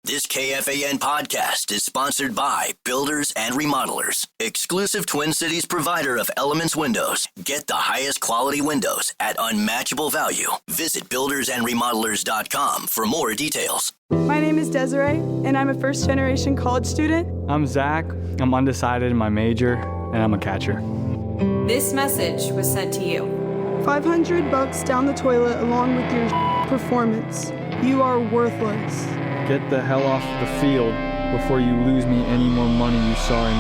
This KFAN podcast is sponsored by Builders and Remodelers, exclusive Twin Cities provider of Elements Windows. Get the highest quality windows at unmatchable value. Visit buildersandremodelers.com for more details. My name is Desiree, and I'm a first-generation college student. I'm Zach. I'm undecided in my major, and I'm a catcher. This message was sent to you. $500 down the toilet along with your performance. You are worthless. Get the hell off the field before you lose me any more money, you sorry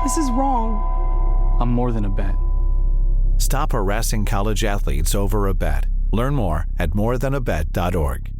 This is wrong. I'm more than a bet. Stop harassing college athletes over a bet. Learn more at morethanabet.org.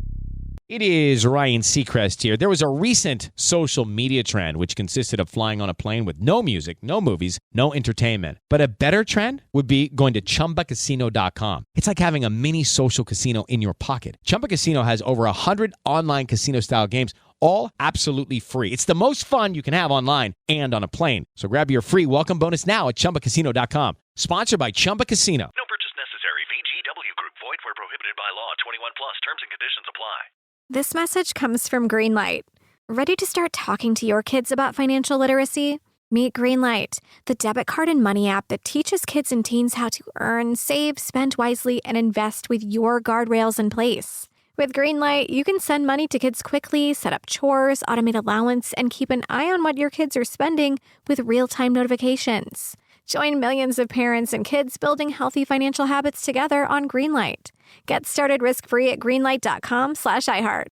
It is Ryan Seacrest here. There was a recent social media trend which consisted of flying on a plane with no music, no movies, no entertainment. But a better trend would be going to ChumbaCasino.com. It's like having a mini social casino in your pocket. Chumba Casino has over 100 online casino-style games, all absolutely free. It's the most fun you can have online and on a plane. So grab your free welcome bonus now at ChumbaCasino.com. Sponsored by Chumba Casino. No purchase necessary. VGW Group. Void where prohibited by law. 21 plus. Terms and conditions apply. This message comes from Greenlight. Ready to start talking to your kids about financial literacy? Meet Greenlight, the debit card and money app that teaches kids and teens how to earn, save, spend wisely, and invest with your guardrails in place. With Greenlight, you can send money to kids quickly, set up chores, automate allowance, and keep an eye on what your kids are spending with real-time notifications. Join millions of parents and kids building healthy financial habits together on Greenlight. Get started risk-free at greenlight.com/iHeart.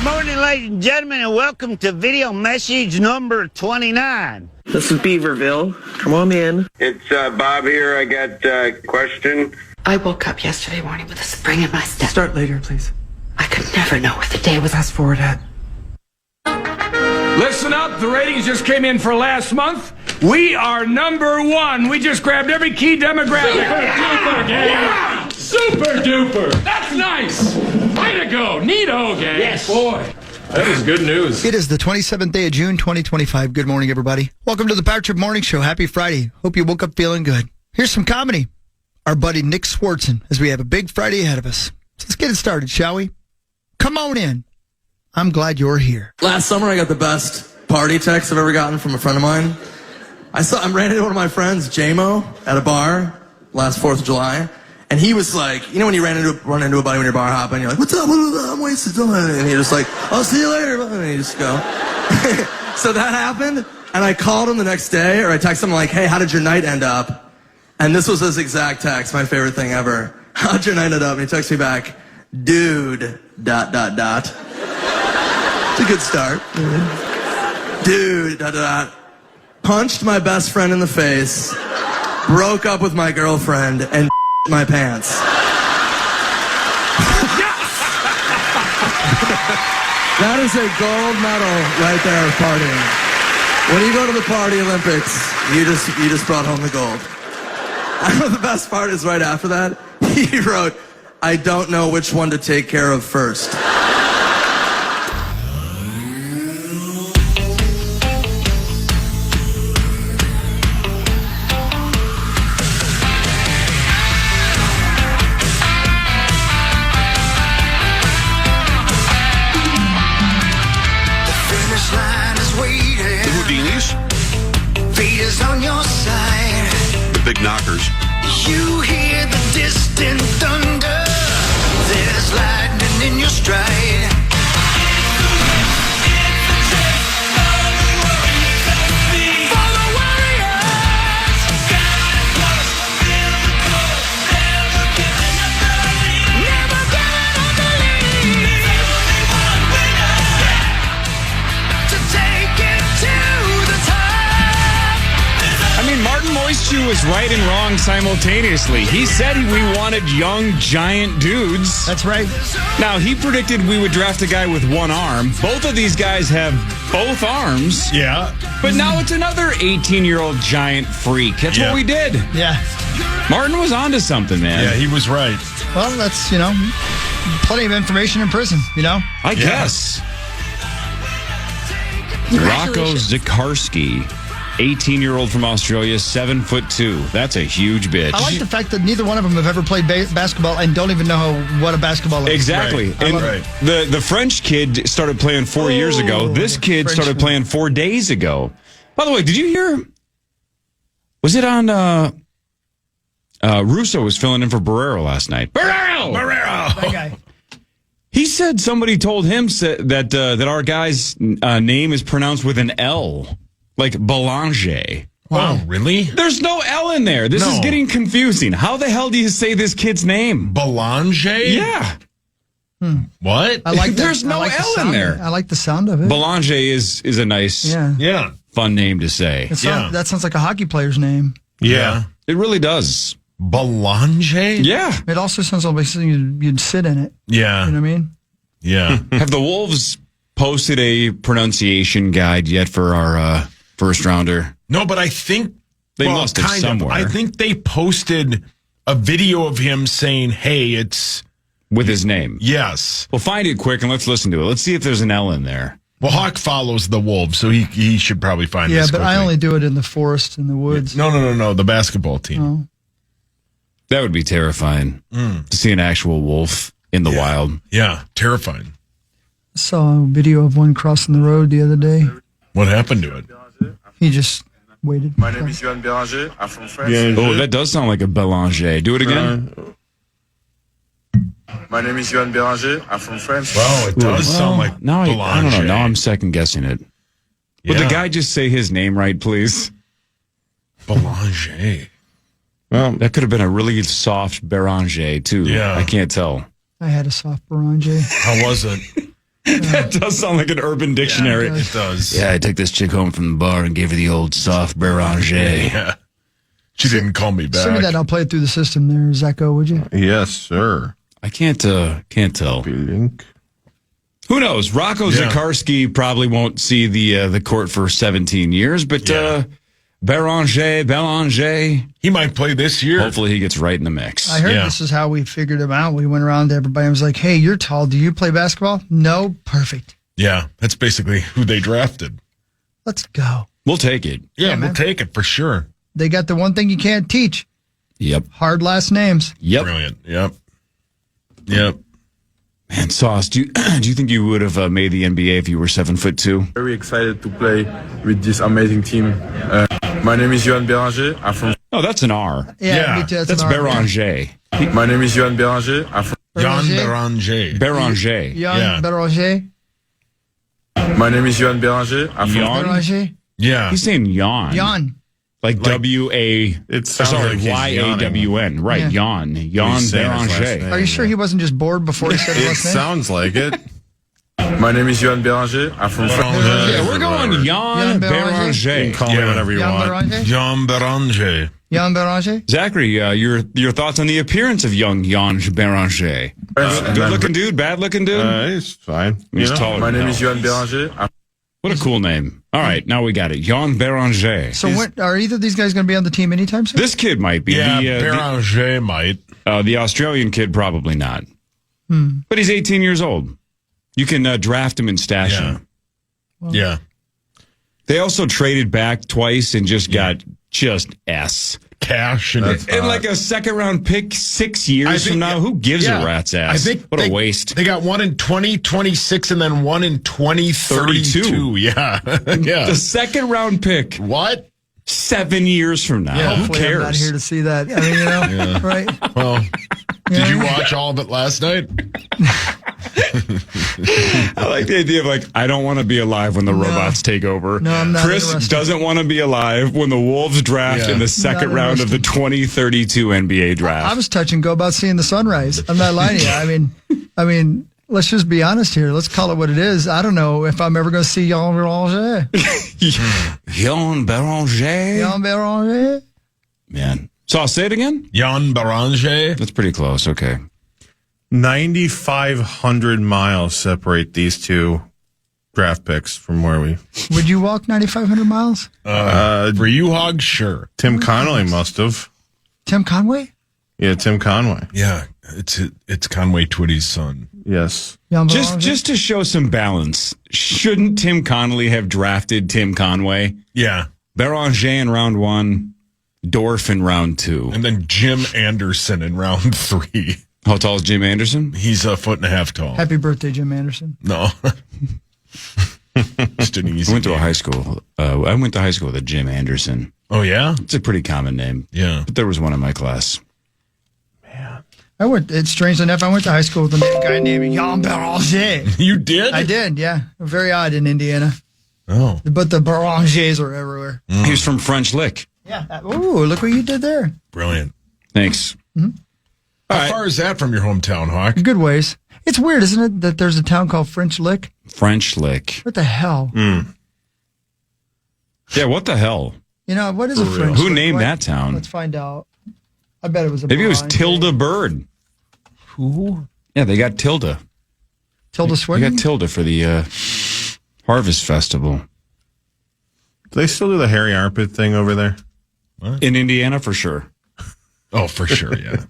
Morning, ladies and gentlemen, and welcome to video message number 29. This is Beaverville. Come on in. It's Bob here. I got a question. I woke up yesterday morning with a spring in my step. Start later, please. I could never know what the day was. Fast forward ahead. Listen up, the ratings just came in for last month. We are number one. We just grabbed every key demographic. Super duper, gang. Super duper. That's nice. Way to go. Neato, gang. Yes. Boy, that is good news. It is the 27th day of June, 2025. Good morning, everybody. Welcome to the Power Trip Morning Show. Happy Friday. Hope you woke up feeling good. Here's some comedy. Our buddy Nick Swartzen, as we have a big Friday ahead of us. So let's get it started, shall we? Come on in. I'm glad you're here. Last summer, I got the best party text I've ever gotten from a friend of mine. I ran into one of my friends, J-Mo, at a bar last 4th of July. And he was like, you know when you run into a buddy when you're bar hopping, you're like, what's up? I'm wasted. And he's just like, I'll see you later. And you just go. So that happened. And I called him the next day, or I texted him like, hey, how did your night end up? And this was his exact text, my favorite thing ever. How'd your night end up? And he texted me back, dude, ... It's a good start. Dude, ... Punched my best friend in the face, broke up with my girlfriend, and my pants. That is a gold medal right there of partying. When you go to the Party Olympics, you just brought home the gold. I know the best part is right after that, he wrote, I don't know which one to take care of first. On your side, the big knockers. You hear the distant thunder. There's lightning in your stride. For the warriors, never giving up the lead. To take it to the top. I mean, Martin Moisture was right and wrong simultaneously. He said we wanted young, giant dudes. That's right. Now, he predicted we would draft a guy with one arm. Both of these guys have both arms. Yeah. But now it's another 18-year-old giant freak. That's what we did. Yeah. Martin was onto something, man. Yeah, he was right. Well, that's, plenty of information in prison, I guess. Rocco Zikarsky 18-year-old from Australia, 7'2". That's a huge bitch. I like the fact that neither one of them have ever played basketball and don't even know what a basketball is. Exactly. Right. And the French kid started playing 4 years ago. This kid started playing 4 days ago. By the way, did you hear? Was it on? Russo was filling in for Barrero last night. Barrero. That guy. He said somebody told him that our guy's name is pronounced with an L, like Belanger. Wow, really? There's no L in there. This is getting confusing. How the hell do you say this kid's name? Belanger? Yeah. What? I like that. There's no L in there. I like the sound of it. Belanger is a nice, fun name to say. That sounds like a hockey player's name. Yeah. It really does. Belanger? Yeah. It also sounds like something you'd sit in it. Yeah. You know what I mean? Yeah. Have the Wolves posted a pronunciation guide yet for our first rounder? No, but I think they must have somewhere. I think they posted a video of him saying, "Hey, it's with his name." Yes. Well, find it quick and let's listen to it. Let's see if there's an L in there. Well, Hawk follows the Wolves, so he should probably find this. Yeah, but quickly. I only do it in the forest, in the woods. No. The basketball team. Oh. That would be terrifying to see an actual wolf in the wild. Yeah, terrifying. I saw a video of one crossing the road the other day. What happened to it? He just waited. My name is Joan Beringer. I'm from France. Oh, that does sound like a Belanger. Do it again. My name is Joan Beringer. I'm from France. Wow, it does sound like now Belanger. I don't know. Now I'm second guessing it. Would the guy just say his name right, please? Belanger. Well, that could have been a really soft Beranger, too. Yeah. I can't tell. I had a soft Beranger. How was it? That does sound like an Urban Dictionary. Yeah, it does. Yeah, I took this chick home from the bar and gave her the old soft Beranger. Yeah. She didn't call me back. Send me that. I'll play it through the system there, Zacho, would you? Yes, sir. I can't tell. Who knows? Rocco Zakarski probably won't see the court for 17 years, but Belanger, he might play this year. Hopefully he gets right in the mix. I heard this is how we figured him out. We went around to everybody and was like, hey, you're tall. Do you play basketball? No. Perfect. Yeah, that's basically who they drafted. Let's go. We'll take it. Yeah, we'll take it for sure. They got the one thing you can't teach. Yep. Hard last names. Yep. Brilliant. Yep. Man, Sauce, do you think you would have made the NBA if you were 7'2"? Very excited to play with this amazing team. My name is Joan Beringer. I'm from. Oh, that's an R. Yeah, that's Beranger. My name is Joan Beringer. I'm from. Joan Beringer. Beranger. Joan Beringer. My name is Joan Beringer. I'm from. Beranger. Yeah. He's saying yawn. Yawn. Like W-A, Y-A-W-N. Right, yawn. Yawn Beranger. Are you sure he wasn't just bored before he said his last name? Sounds like it. My name is Joan Beringer. I'm from France. Yeah, we're going Jan Beranger. You can call me whatever you want. Joan Beringer. Jan Beranger? Zachary, your thoughts on the appearance of young Jan Beranger? Good-looking dude, bad-looking dude? He's fine. He's taller. My name is Joan Beringer. What a cool name. All right, now we got it. Jan Beranger. So are either of these guys going to be on the team anytime soon? This kid might be. Yeah, Beranger might. The Australian kid probably not. But he's 18 years old. You can draft him and stash him. Well, yeah. They also traded back twice and just got S. Cash and like a second-round pick 6 years from now. Who gives a rat's ass? What a waste. They got one in 2026 and then one in 2032. Yeah. Yeah. The second-round pick. What? 7 years from now. Yeah, who cares? I'm not here to see that. I mean, right? Well, did you watch all of it last night? I like the idea of I don't want to be alive when the robots take over. No, I'm not Chris interested. doesn't want to be alive when the Wolves draft in the second round of the 2032 NBA draft. I was touch and go about seeing the sunrise. I'm not lying to you. I mean, let's just be honest here. Let's call it what it is. I don't know if I'm ever going to see Jan Beranger. Jan Beranger? Jan Beranger? Man. So I'll say it again? Jan Beranger? That's pretty close. Okay. 9,500 miles separate these two draft picks from where we. Would you walk 9,500 miles? For you, Hog, sure. Tim Connolly must have. Tim Conway? Yeah, Tim Conway. Yeah, it's Conway Twitty's son. Yes. Just to show some balance, shouldn't Tim Connolly have drafted Tim Conway? Yeah. Beringer in round 1, Dorf in round 2. And then Jim Anderson in round 3. How tall is Jim Anderson? He's 1.5 tall. Happy birthday, Jim Anderson. No. Just an easy I went to a high school. I went to high school with a Jim Anderson. Oh, yeah? It's a pretty common name. Yeah. But there was one in my class. It's strange enough, I went to high school with a guy named Joan Beringer. You did? I did, yeah. Very odd in Indiana. Oh. But the Berengers are everywhere. He was from French Lick. Yeah. Ooh, look what you did there. Brilliant. Thanks. Mm-hmm. How far is that from your hometown, Hawk? Good ways. It's weird, isn't it, that there's a town called French Lick? French Lick. What the hell? Yeah, what the hell? You know, what is a French Who Lick? named that town? Let's find out. I bet it was a Maybe it was Beranger. Tilda Bird. Who? Yeah, they got Tilda. Tilda They Swinton? got Tilda for the Harvest Festival. Do they still do the hairy armpit thing over there? In Indiana, for sure. Oh, for sure, yeah.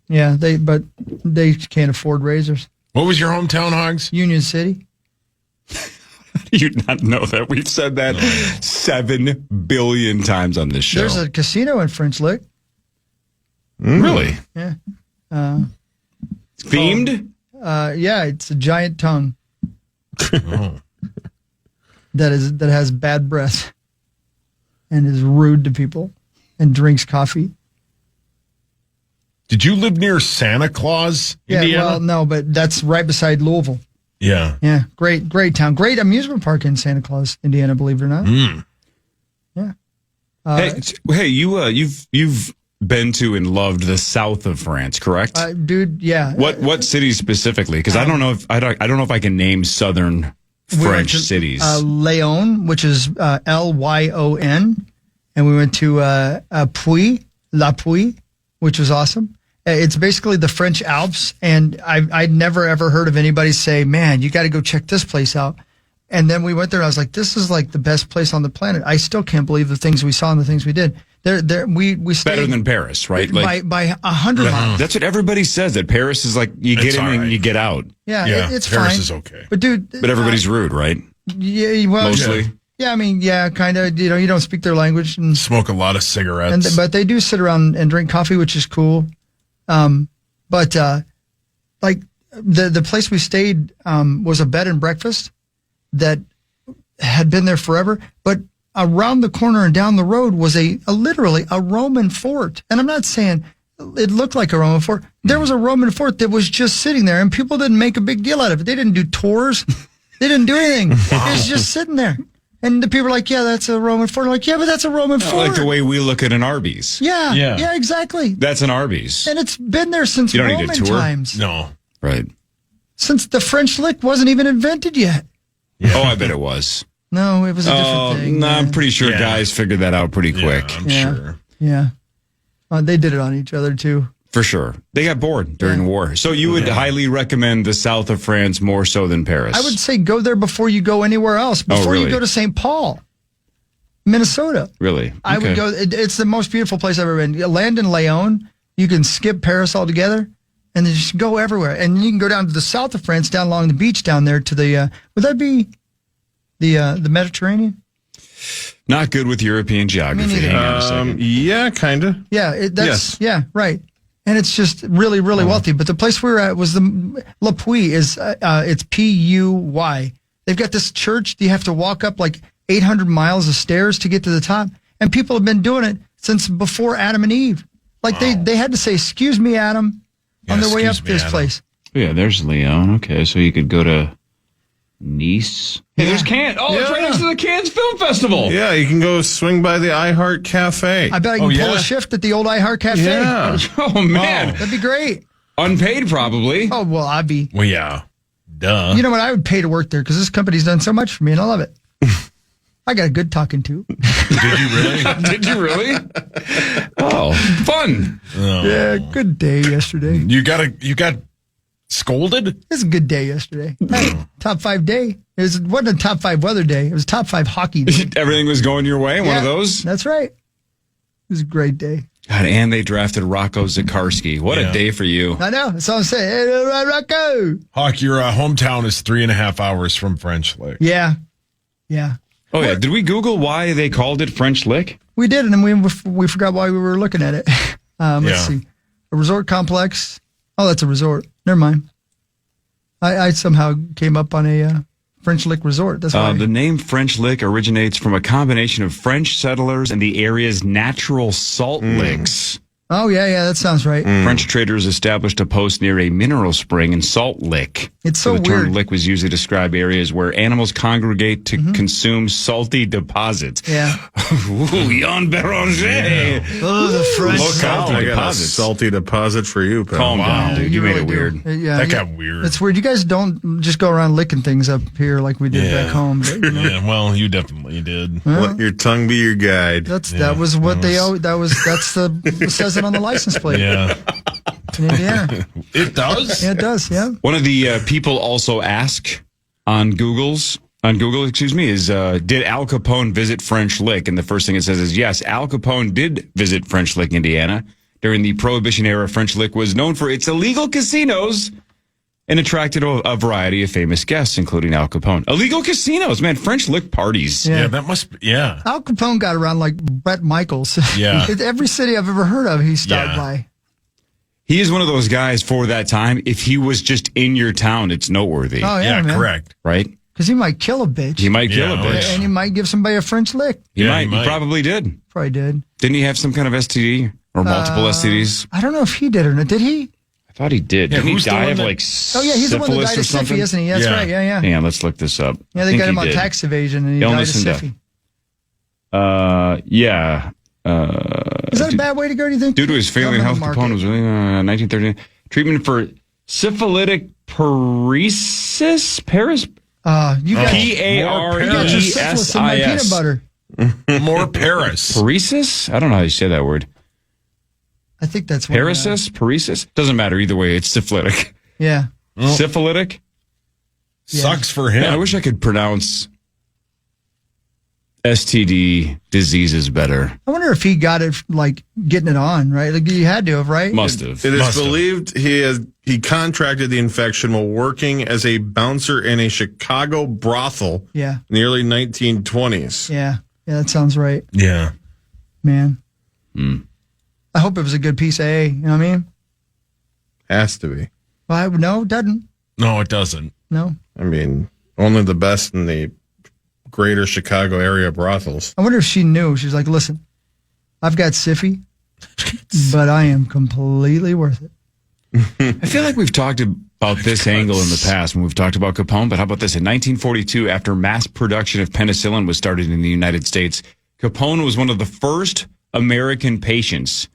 Yeah, but they can't afford razors. What was your hometown, Hogs? Union City. You not know that. We've said that 7 billion times on this show. There's a casino in French Lick. Really? Yeah. Themed? Yeah, it's a giant tongue Oh. that has bad breath and is rude to people and drinks coffee. Did you live near Santa Claus, Indiana? Yeah, well, no, but that's right beside Louisville. Yeah. Yeah, great town. Great amusement park in Santa Claus, Indiana, believe it or not. Yeah. Hey, you've been to and loved the south of France, correct? Dude, yeah. What cities specifically? Because I don't know if I can name southern French cities. Lyon, which is Lyon, and we went to La Puy, which was awesome. It's basically the French Alps, and I'd never ever heard of anybody say, "Man, you got to go check this place out." And then we went there, and I was like, "This is like the best place on the planet." I still can't believe the things we saw and the things we did. We stayed better than Paris, right? By 100 miles. That's what everybody says. That Paris is like you get in and you get out. Yeah, it's Paris fine. is okay, but dude, But everybody's rude, right? Yeah, well, Mostly. Yeah, I mean, yeah, kind of. You know, you don't speak their language, and smoke a lot of cigarettes. but they do sit around and drink coffee, which is cool. But like the place we stayed was a bed and breakfast that had been there forever, but around the corner and down the road was literally a Roman fort. And I'm not saying it looked like a Roman fort. There was a Roman fort that was just sitting there, and people didn't make a big deal out of it. They didn't do tours. They didn't do anything. It was just sitting there. And the people are like, yeah, that's a Roman fort. I'm like, yeah, but that's a Roman fort. Like the way we look at an Arby's. Yeah, exactly. That's an Arby's. And it's been there since You don't Roman need a tour? times. No. Right. Since the French Lick wasn't even invented yet. Yeah. Oh, I bet it was. No, it was a different thing. No, I'm pretty sure guys figured that out pretty quick. I'm sure. Yeah. They did it on each other, too. For sure. They got bored during war. So you would highly recommend the south of France more so than Paris? I would say go there before you go anywhere else. Before really? you go to St. Paul, Minnesota. Really? I would go. It's the most beautiful place I've ever been. You land in Lyon. You can skip Paris altogether and then just go everywhere. And you can go down to the south of France, down along the beach down there to the, would that be the Mediterranean? Not good with European geography. Me neither. Hang on a second. Yeah, kind of. Yeah, Yes. yeah, right. And it's just really, really wealthy. But the place we were at was the La Puy. It's Puy. They've got this church. You have to walk up like 800 miles of stairs to get to the top. And people have been doing it since before Adam and Eve. Like they had to say, "Excuse me, Adam," on their way up this place. Yeah, there's Lyon. Okay, so you could go to Nice. Hey, there's Cannes. Oh, it's right next to the Cannes Film Festival. Yeah, you can go swing by the iHeart Cafe. I bet I can pull a shift at the old iHeart Cafe. Yeah. Oh, man. That'd be great. Unpaid, probably. Oh, well, I'd be. Well, yeah. Duh. You know what? I would pay to work there because this company's done so much for me, and I love it. I got a good talking to. Did you really? Did you really? Oh, fun. Oh. Yeah, good day yesterday. You got scolded? It was a good day yesterday. Top 5 day. It wasn't a top 5 weather day. It was top 5 hockey day. Everything was going your way? One of those? That's right. It was a great day. God, and they drafted Rocco Zikarsky. What a day for you. I know. That's all I'm saying. Hey, Rocco. Hawk, your hometown is 3.5 hours from French Lick. Yeah. Yeah. Oh, yeah. Did we Google why they called it French Lick? We did, and then we forgot why we were looking at it. Let's see. A resort complex. Oh, that's a resort. Never mind. I somehow came up on a French Lick resort. That's why. The name French Lick originates from a combination of French settlers and the area's natural salt licks. Oh, yeah, that sounds right. French traders established a post near a mineral spring in Salt Lick. It's so the term weird. lick was used to describe areas where animals congregate to consume salty deposits. Yeah. Ooh, Joan Beringer. Oh, the French. Look out, I got a deposits. salty deposit for you, pal. Calm down, dude. You made it weird. That got weird. It's weird. You guys don't just go around licking things up here like we did back home. But, you know. Yeah, well, you definitely did. Let your tongue be your guide. That was what that's what says it on the license plate. Yeah. In Indiana. It does? Yeah, it does, yeah. One of the people also ask on Google, is did Al Capone visit French Lick? And the first thing it says is yes, Al Capone did visit French Lick, Indiana. During the Prohibition era, French Lick was known for its illegal casinos and attracted a variety of famous guests, including Al Capone. Illegal casinos, man, French Lick parties. Yeah, that must be, yeah. Al Capone got around like Brett Michaels. Yeah. Every city I've ever heard of, he stopped by. He is one of those guys for that time. If he was just in your town, it's noteworthy. Oh, yeah, man. Correct. Right? Because he might kill a bitch. He might kill a bitch. And he might give somebody a French lick. He might. He probably did. Probably did. Didn't he have some kind of STD or multiple STDs? I don't know if he did or not. Did he? I thought he did. Yeah, Didn't he who's the die one of that- like Oh, yeah, he's the one that syphilis died or of something? Syphy, isn't he? That's right, yeah. Hang on, let's look this up. Yeah, I they think got him he on did. tax evasion and he Illness died of and Syphy. Yeah. Is that a bad way to go, do you think? Due to his failing health, Capone was 1939. Treatment for syphilitic paresis? You got your Paresis. syphilis in my peanut butter. More Paris. Paresis? I don't know how you say that word. I think that's what Paresis? Doesn't matter. Either way, it's syphilitic. Yeah. Syphilitic? Sucks for him. Man, I wish I could pronounce STD diseases better. I wonder if he got it, like, getting it on, right? Like, you had to have, right? Must have. It is believed he contracted the infection while working as a bouncer in a Chicago brothel Yeah. in the early 1920s. Yeah. Yeah, that sounds right. Yeah. Man. I hope it was a good piece of A. You know what I mean? Has to be. Well, no, it doesn't. No, it doesn't. No. I mean, only the best in the greater Chicago area brothels. I wonder if she knew. She's like, listen, I've got Syphy, but I am completely worth it. I feel like we've talked about this angle in the past when we've talked about Capone, but how about this? In 1942, after mass production of penicillin was started in the United States, Capone was one of the first American patients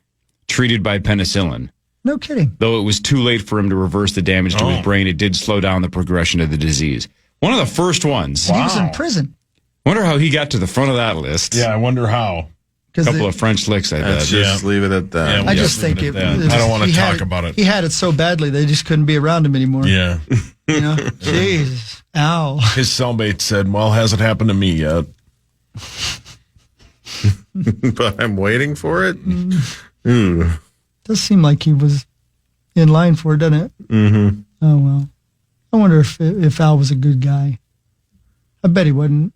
treated by penicillin. No kidding. Though it was too late for him to reverse the damage to his brain, it did slow down the progression of the disease. One of the first ones. He was in prison. Wonder how he got to the front of that list. Yeah, I wonder how. A couple of French licks, I bet. Let's just leave it at that. Yeah, I just think it. I don't want to talk about it. He had it so badly they just couldn't be around him anymore. Yeah. You know? Jesus. Ow. His cellmate said, well, hasn't happened to me yet. But I'm waiting for it. Does seem like he was in line for it, doesn't it? Mm-hmm. Oh, well. I wonder if Al was a good guy. I bet he wasn't.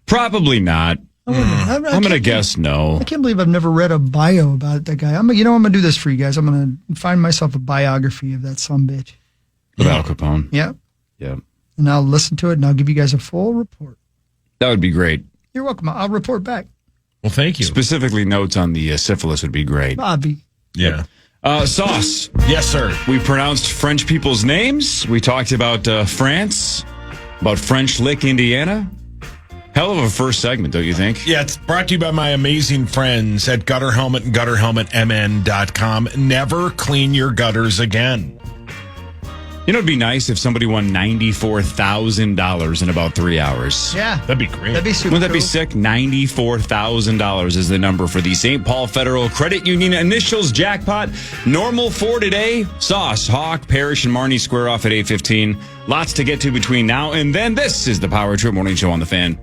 Probably not. I'm going to guess no. I can't believe I've never read a bio about that guy. I'm going to do this for you guys. I'm going to find myself a biography of that sumbitch. Of Al Capone? Yeah. Yeah. And I'll listen to it, and I'll give you guys a full report. That would be great. You're welcome. I'll report back. Well, thank you. Specifically, notes on the syphilis would be great. Bobby. Yeah. Sauce. Yes, sir. We pronounced French people's names. We talked about France, about French Lick, Indiana. Hell of a first segment, don't you think? Yeah, it's brought to you by my amazing friends at Gutter Helmet and GutterHelmetMN.com. Never clean your gutters again. You know, it'd be nice if somebody won $94,000 in about 3 hours. Yeah. That'd be great. That'd be super Wouldn't that be cool. sick? $94,000 is the number for the St. Paul Federal Credit Union initials jackpot. Normal for today. Sauce, Hawk, Parrish, and Marnie square off at 8:15. Lots to get to between now and then. This is the Power Trip Morning Show on the Fan.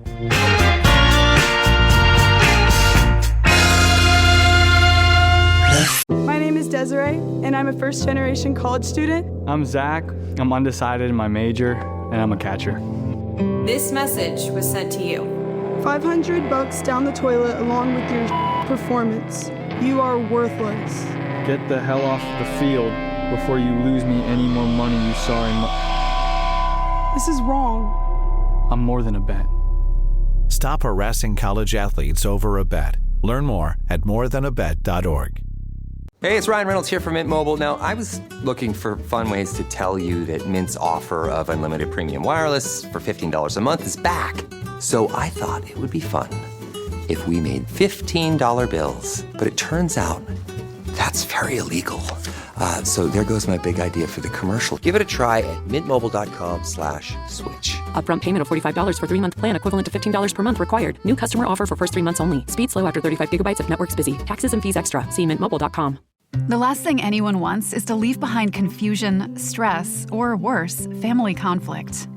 My name is Desiree, and I'm a first-generation college student. I'm Zach. I'm undecided in my major, and I'm a catcher. This message was sent to you. $500 down the toilet along with your performance. You are worthless. Get the hell off the field before you lose me any more money you saw in my... This is wrong. I'm more than a bet. Stop harassing college athletes over a bet. Learn more at morethanabet.org. Hey, it's Ryan Reynolds here from Mint Mobile. Now, I was looking for fun ways to tell you that Mint's offer of unlimited premium wireless for $15 a month is back. So I thought it would be fun if we made $15 bills. But it turns out that's very illegal. So there goes my big idea for the commercial. Give it a try at mintmobile.com/switch. Upfront payment of $45 for 3-month plan equivalent to $15 per month required. New customer offer for first 3 months only. Speed slow after 35 gigabytes if network's busy. Taxes and fees extra. See mintmobile.com. The last thing anyone wants is to leave behind confusion, stress, or worse, family conflict.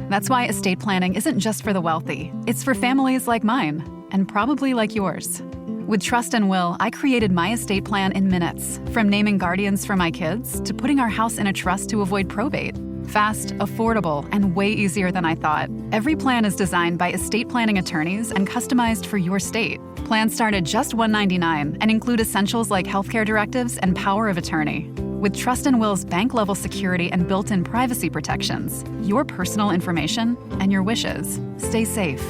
That's why estate planning isn't just for the wealthy. It's for families like mine, and probably like yours. With Trust and Will, I created my estate plan in minutes, from naming guardians for my kids to putting our house in a trust to avoid probate. Fast, affordable, and way easier than I thought. Every plan is designed by estate planning attorneys and customized for your state. Plans start at just $199 and include essentials like healthcare directives and power of attorney. With Trust and Will's bank-level security and built-in privacy protections, your personal information and your wishes stay safe.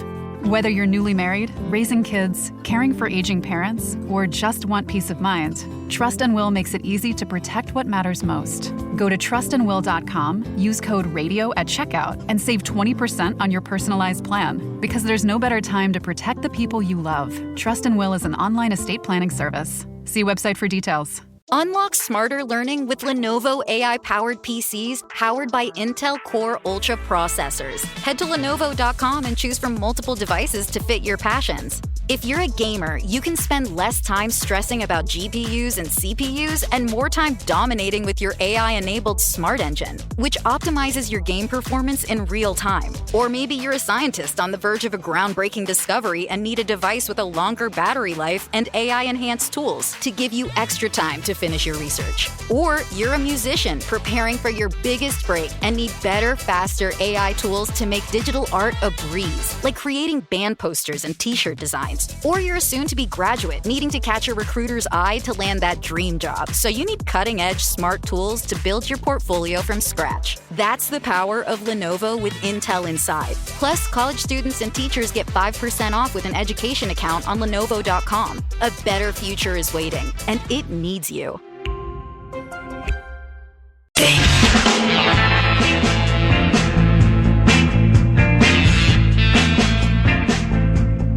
Whether you're newly married, raising kids, caring for aging parents, or just want peace of mind, Trust and Will makes it easy to protect what matters most. Go to trustandwill.com, use code RADIO at checkout, and save 20% on your personalized plan. Because there's no better time to protect the people you love. Trust and Will is an online estate planning service. See website for details. Unlock smarter learning with Lenovo AI-powered PCs powered by Intel Core Ultra processors. Head to Lenovo.com and choose from multiple devices to fit your passions. If you're a gamer, you can spend less time stressing about GPUs and CPUs and more time dominating with your AI-enabled Smart Engine, which optimizes your game performance in real time. Or maybe you're a scientist on the verge of a groundbreaking discovery and need a device with a longer battery life and AI-enhanced tools to give you extra time to finish your research. Or you're a musician preparing for your biggest break and need better, faster AI tools to make digital art a breeze, like creating band posters and t-shirt designs. Or you're a soon-to-be graduate needing to catch a recruiter's eye to land that dream job, so you need cutting-edge smart tools to build your portfolio from scratch. That's the power of Lenovo with Intel inside. Plus, college students and teachers get 5% off with an education account on Lenovo.com. A better future is waiting, and it needs you.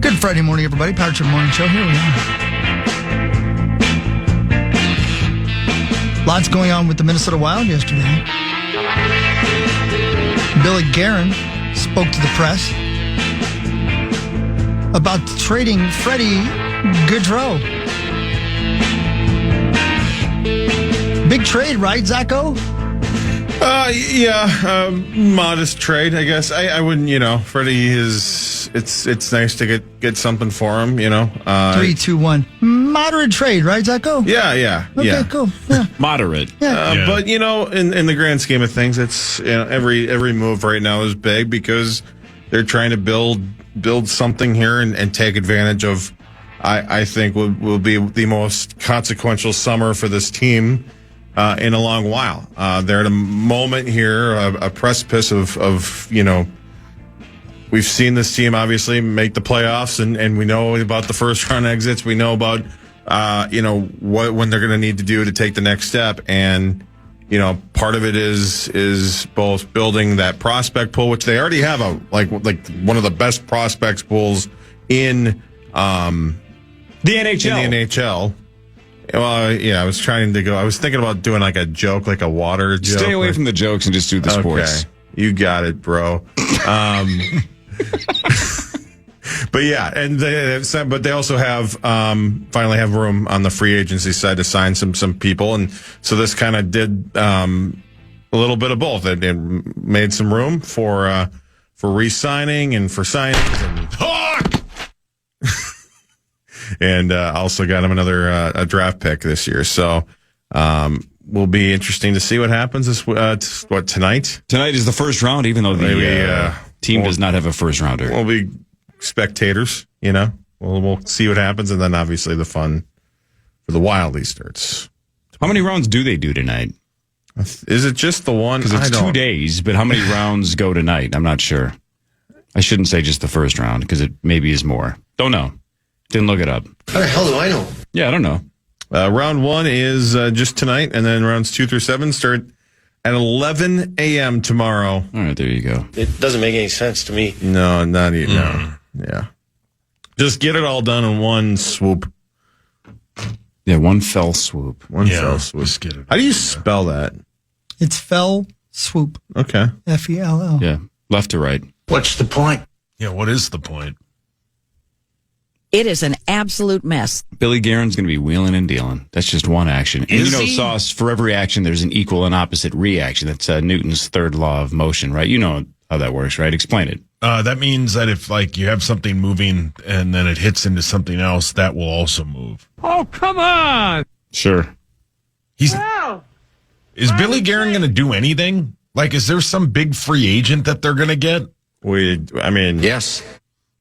Good Friday morning, everybody. Power Trip Morning Show. Here we are. Lots going on with the Minnesota Wild yesterday. Billy Guerin spoke to the press about trading Freddie Gaudreau. Big trade, right, Zacho? Modest trade, I guess. I wouldn't, Freddie is. It's nice to get something for him, 3, 2, 1. Moderate trade, right, Zacho? Yeah. Okay, cool. Yeah. Moderate. But in the grand scheme of things, it's every move right now is big because they're trying to build something here and take advantage of. I think will be the most consequential summer for this team. In a long while. They're at a moment here, a precipice of we've seen this team obviously make the playoffs and we know about the first round exits. We know about, when they're going to need to do to take the next step. And, part of it is both building that prospect pool, which they already have like one of the best prospects pools in, the NHL. In the NHL. Well, I was thinking about doing like a joke, like a water joke. Stay away from the jokes and just do the sports. You got it, bro. But yeah, and they also have finally have room on the free agency side to sign some people, and so this kind of did a little bit of both. It made some room for re-signing and for signings and talk. And also got him another a draft pick this year. So will be interesting to see what happens. Tonight? Tonight is the first round, even though the team does not have a first rounder. We'll be spectators, we'll see what happens. And then obviously the fun for the Wildies starts. How many rounds do they do tonight? Is it just the one? Because it's 2 days, but how many rounds go tonight? I'm not sure. I shouldn't say just the first round because it maybe is more. Don't know. Didn't look it up. How the hell do I know? Yeah, I don't know. Round 1 is just tonight, and then rounds 2 through 7 start at 11 a.m. tomorrow. All right, there you go. It doesn't make any sense to me. No, not even. No. Yeah. Just get it all done in one swoop. Yeah, one fell swoop. Fell swoop. Just get it. How do you spell that? It's fell swoop. Okay. F-E-L-L. Yeah, left to right. What's the point? Yeah, what is the point? It is an absolute mess. Billy Guerin's going to be wheeling and dealing. That's just one action. And Sauce, for every action, there's an equal and opposite reaction. That's Newton's third law of motion, right? You know how that works, right? Explain it. That means that if you have something moving and then it hits into something else, that will also move. Oh, come on! Sure. Is Billy Guerin going to do anything? Is there some big free agent that they're going to get? Yes.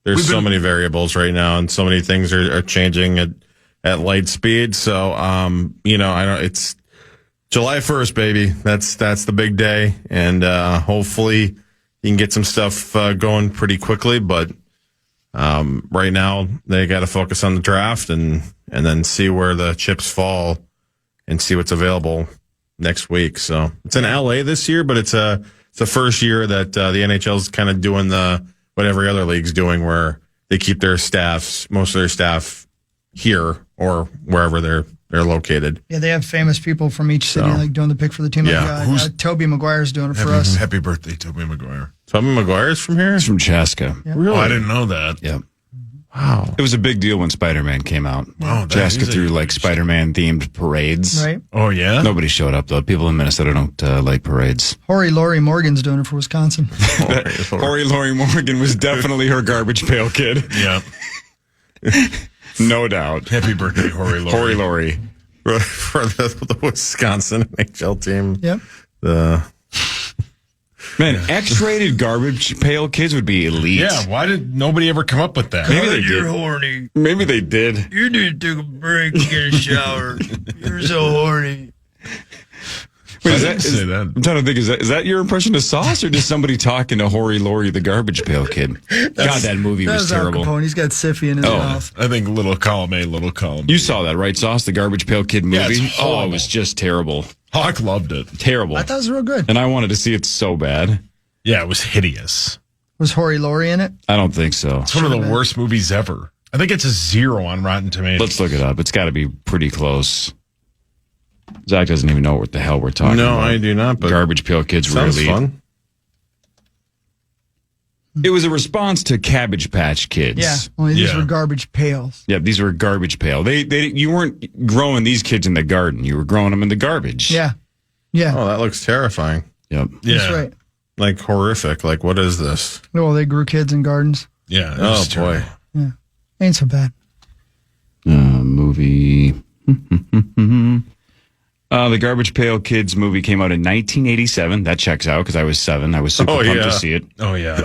There's so many variables right now, and so many things are changing at light speed. So, it's July 1st, baby. That's the big day, and hopefully you can get some stuff going pretty quickly. But right now, they got to focus on the draft and then see where the chips fall and see what's available next week. So it's in LA this year, but it's the first year that the NHL's kind of doing what every other league's doing, where they keep most of their staff here or wherever they're located. Yeah, they have famous people from each city, doing the pick for the team. Yeah. Toby Maguire's doing it for us. Happy birthday, Toby Maguire. Toby Maguire's from here? He's from Chaska. Yeah. Really? Oh, I didn't know that. Yep. Wow. It was a big deal when Spider-Man came out. Wow, Chaska threw Spider-Man themed parades. Right. Oh, yeah? Nobody showed up, though. People in Minnesota don't like parades. Hori Laurie Morgan's doing it for Wisconsin. Hori Laurie Morgan was definitely her garbage pail kid. Yeah. No doubt. Happy birthday, Hori Laurie. Hori Laurie. For the Wisconsin NHL team. Yep. Man, X-rated garbage pail kids would be elite. Yeah, why did nobody ever come up with that? Maybe they did. You're horny. Maybe they did. You need to take a break and get a shower. You're so horny. Wait, say that. I'm trying to think, is that your impression of Sauce, or just somebody talking to Hori Laurie, the garbage pail kid? God, that movie was terrible. Al Capone. He's got Siffy in his mouth. I think little column A, little column B. You saw that, right, Sauce? The garbage pail kid movie? Yeah, it's horrible. It was just terrible. Hawk loved it. Terrible. I thought it was real good. And I wanted to see it so bad. Yeah, it was hideous. Was Hori Laurie in it? I don't think so. It's one of the worst movies ever. I think it's a 0 on Rotten Tomatoes. Let's look it up. It's got to be pretty close. Zach doesn't even know what the hell we're talking about. No, I do not. But Garbage Pail Kids sounds really. fun. It was a response to Cabbage Patch Kids. Yeah, only these were garbage pails. Yeah, these were garbage pail. You weren't growing these kids in the garden. You were growing them in the garbage. Yeah. Yeah. Oh, that looks terrifying. Yep. Yeah. That's right. Like horrific. Like, what is this? Well, they grew kids in gardens. Yeah. Oh, boy. Yeah. Ain't so bad. Movie. The Garbage Pail Kids movie came out in 1987. That checks out because I was 7. I was super pumped to see it. Oh, yeah.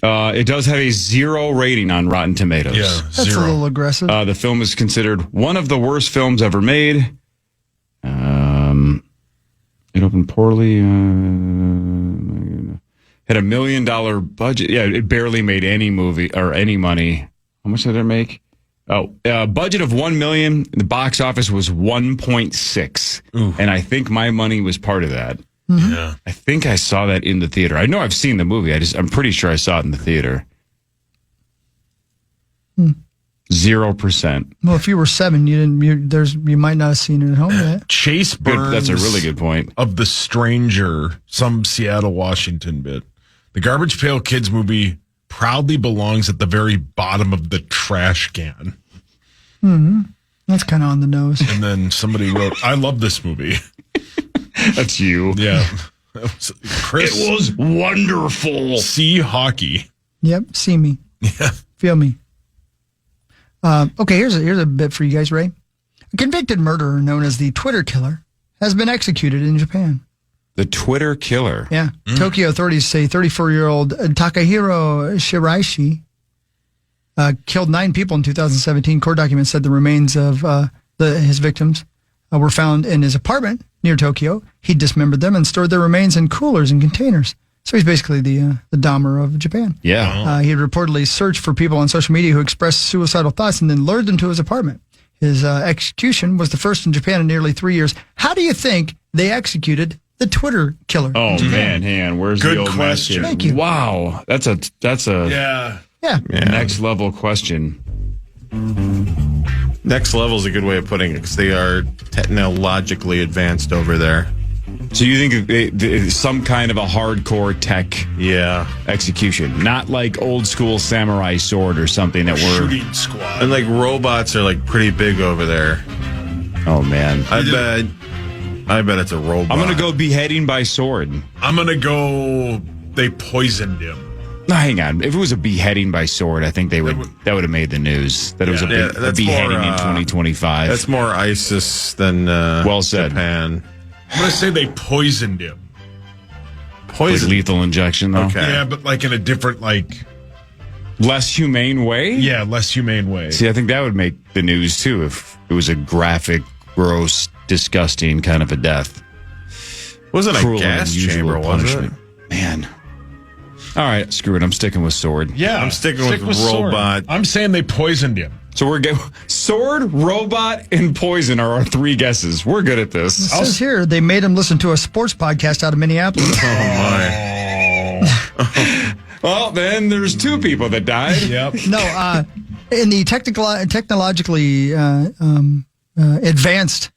It does have a 0 rating on Rotten Tomatoes. Yeah, That's 0. a little aggressive. The film is considered one of the worst films ever made. It opened poorly. Had $1 million budget. Yeah, it barely made any movie or any money. How much did it make? Budget of $1 million. The box office was 1.6, and I think my money was part of that. Mm-hmm. Yeah. I think I saw that in the theater. I know I've seen the movie. I'm pretty sure I saw it in the theater. 0%. Well, if you were 7, you might not have seen it at home yet. Chase Burns. That's a really good point. Of The Stranger, some Seattle, Washington bit. The Garbage Pail Kids movie proudly belongs at the very bottom of the trash can. Mm-hmm. That's kind of on the nose. And then somebody wrote, I love this movie. That's you. Yeah. Chris, it was wonderful. See hockey. Yep. See me. Yeah. Feel me. Okay, here's a bit for you guys, Ray. A convicted murderer known as the Twitter Killer has been executed in Japan. The Twitter Killer? Yeah. Tokyo authorities say 34-year-old Takahiro Shiraishi killed 9 people in 2017. Court documents said the remains of his victims were found in his apartment near Tokyo. He dismembered them and stored their remains in coolers and containers. So he's basically the Dahmer of Japan. Yeah. He had reportedly searched for people on social media who expressed suicidal thoughts and then lured them to his apartment. His execution was the first in Japan in nearly 3 years. How do you think they executed the Twitter killer? Oh man, hang on. Where's Good the old question. message? Thank you. Wow, that's a next level question. Next level is a good way of putting it because they are technologically advanced over there. So you think it's some kind of a hardcore tech execution, not like old school samurai sword or something that we're Shooting squad. And like robots are like pretty big over there. Oh man, I bet it's a robot. I'm gonna go beheading by sword. I'm going to go, they poisoned him. No, hang on. If it was a beheading by sword, I think that would have made the news. That it was a beheading in 2025. That's more ISIS than well said. Japan. I'm going to say they poisoned him. Poison, lethal injection, though. Okay. Yeah, but like in a different, less humane way. Yeah, less humane way. See, I think that would make the news too if it was a graphic, gross, disgusting kind of a death. Wasn't Cruel a gas and unusual chamber, was punishment. Man. All right, screw it. I'm sticking with sword. Yeah, I'm sticking with sword. robot. I'm saying they poisoned him. So we're good. Sword, robot, and poison are our 3 guesses. We're good at this. It says here they made him listen to a sports podcast out of Minneapolis. Well, then there's 2 people that died. Yep. No, in the technologically advanced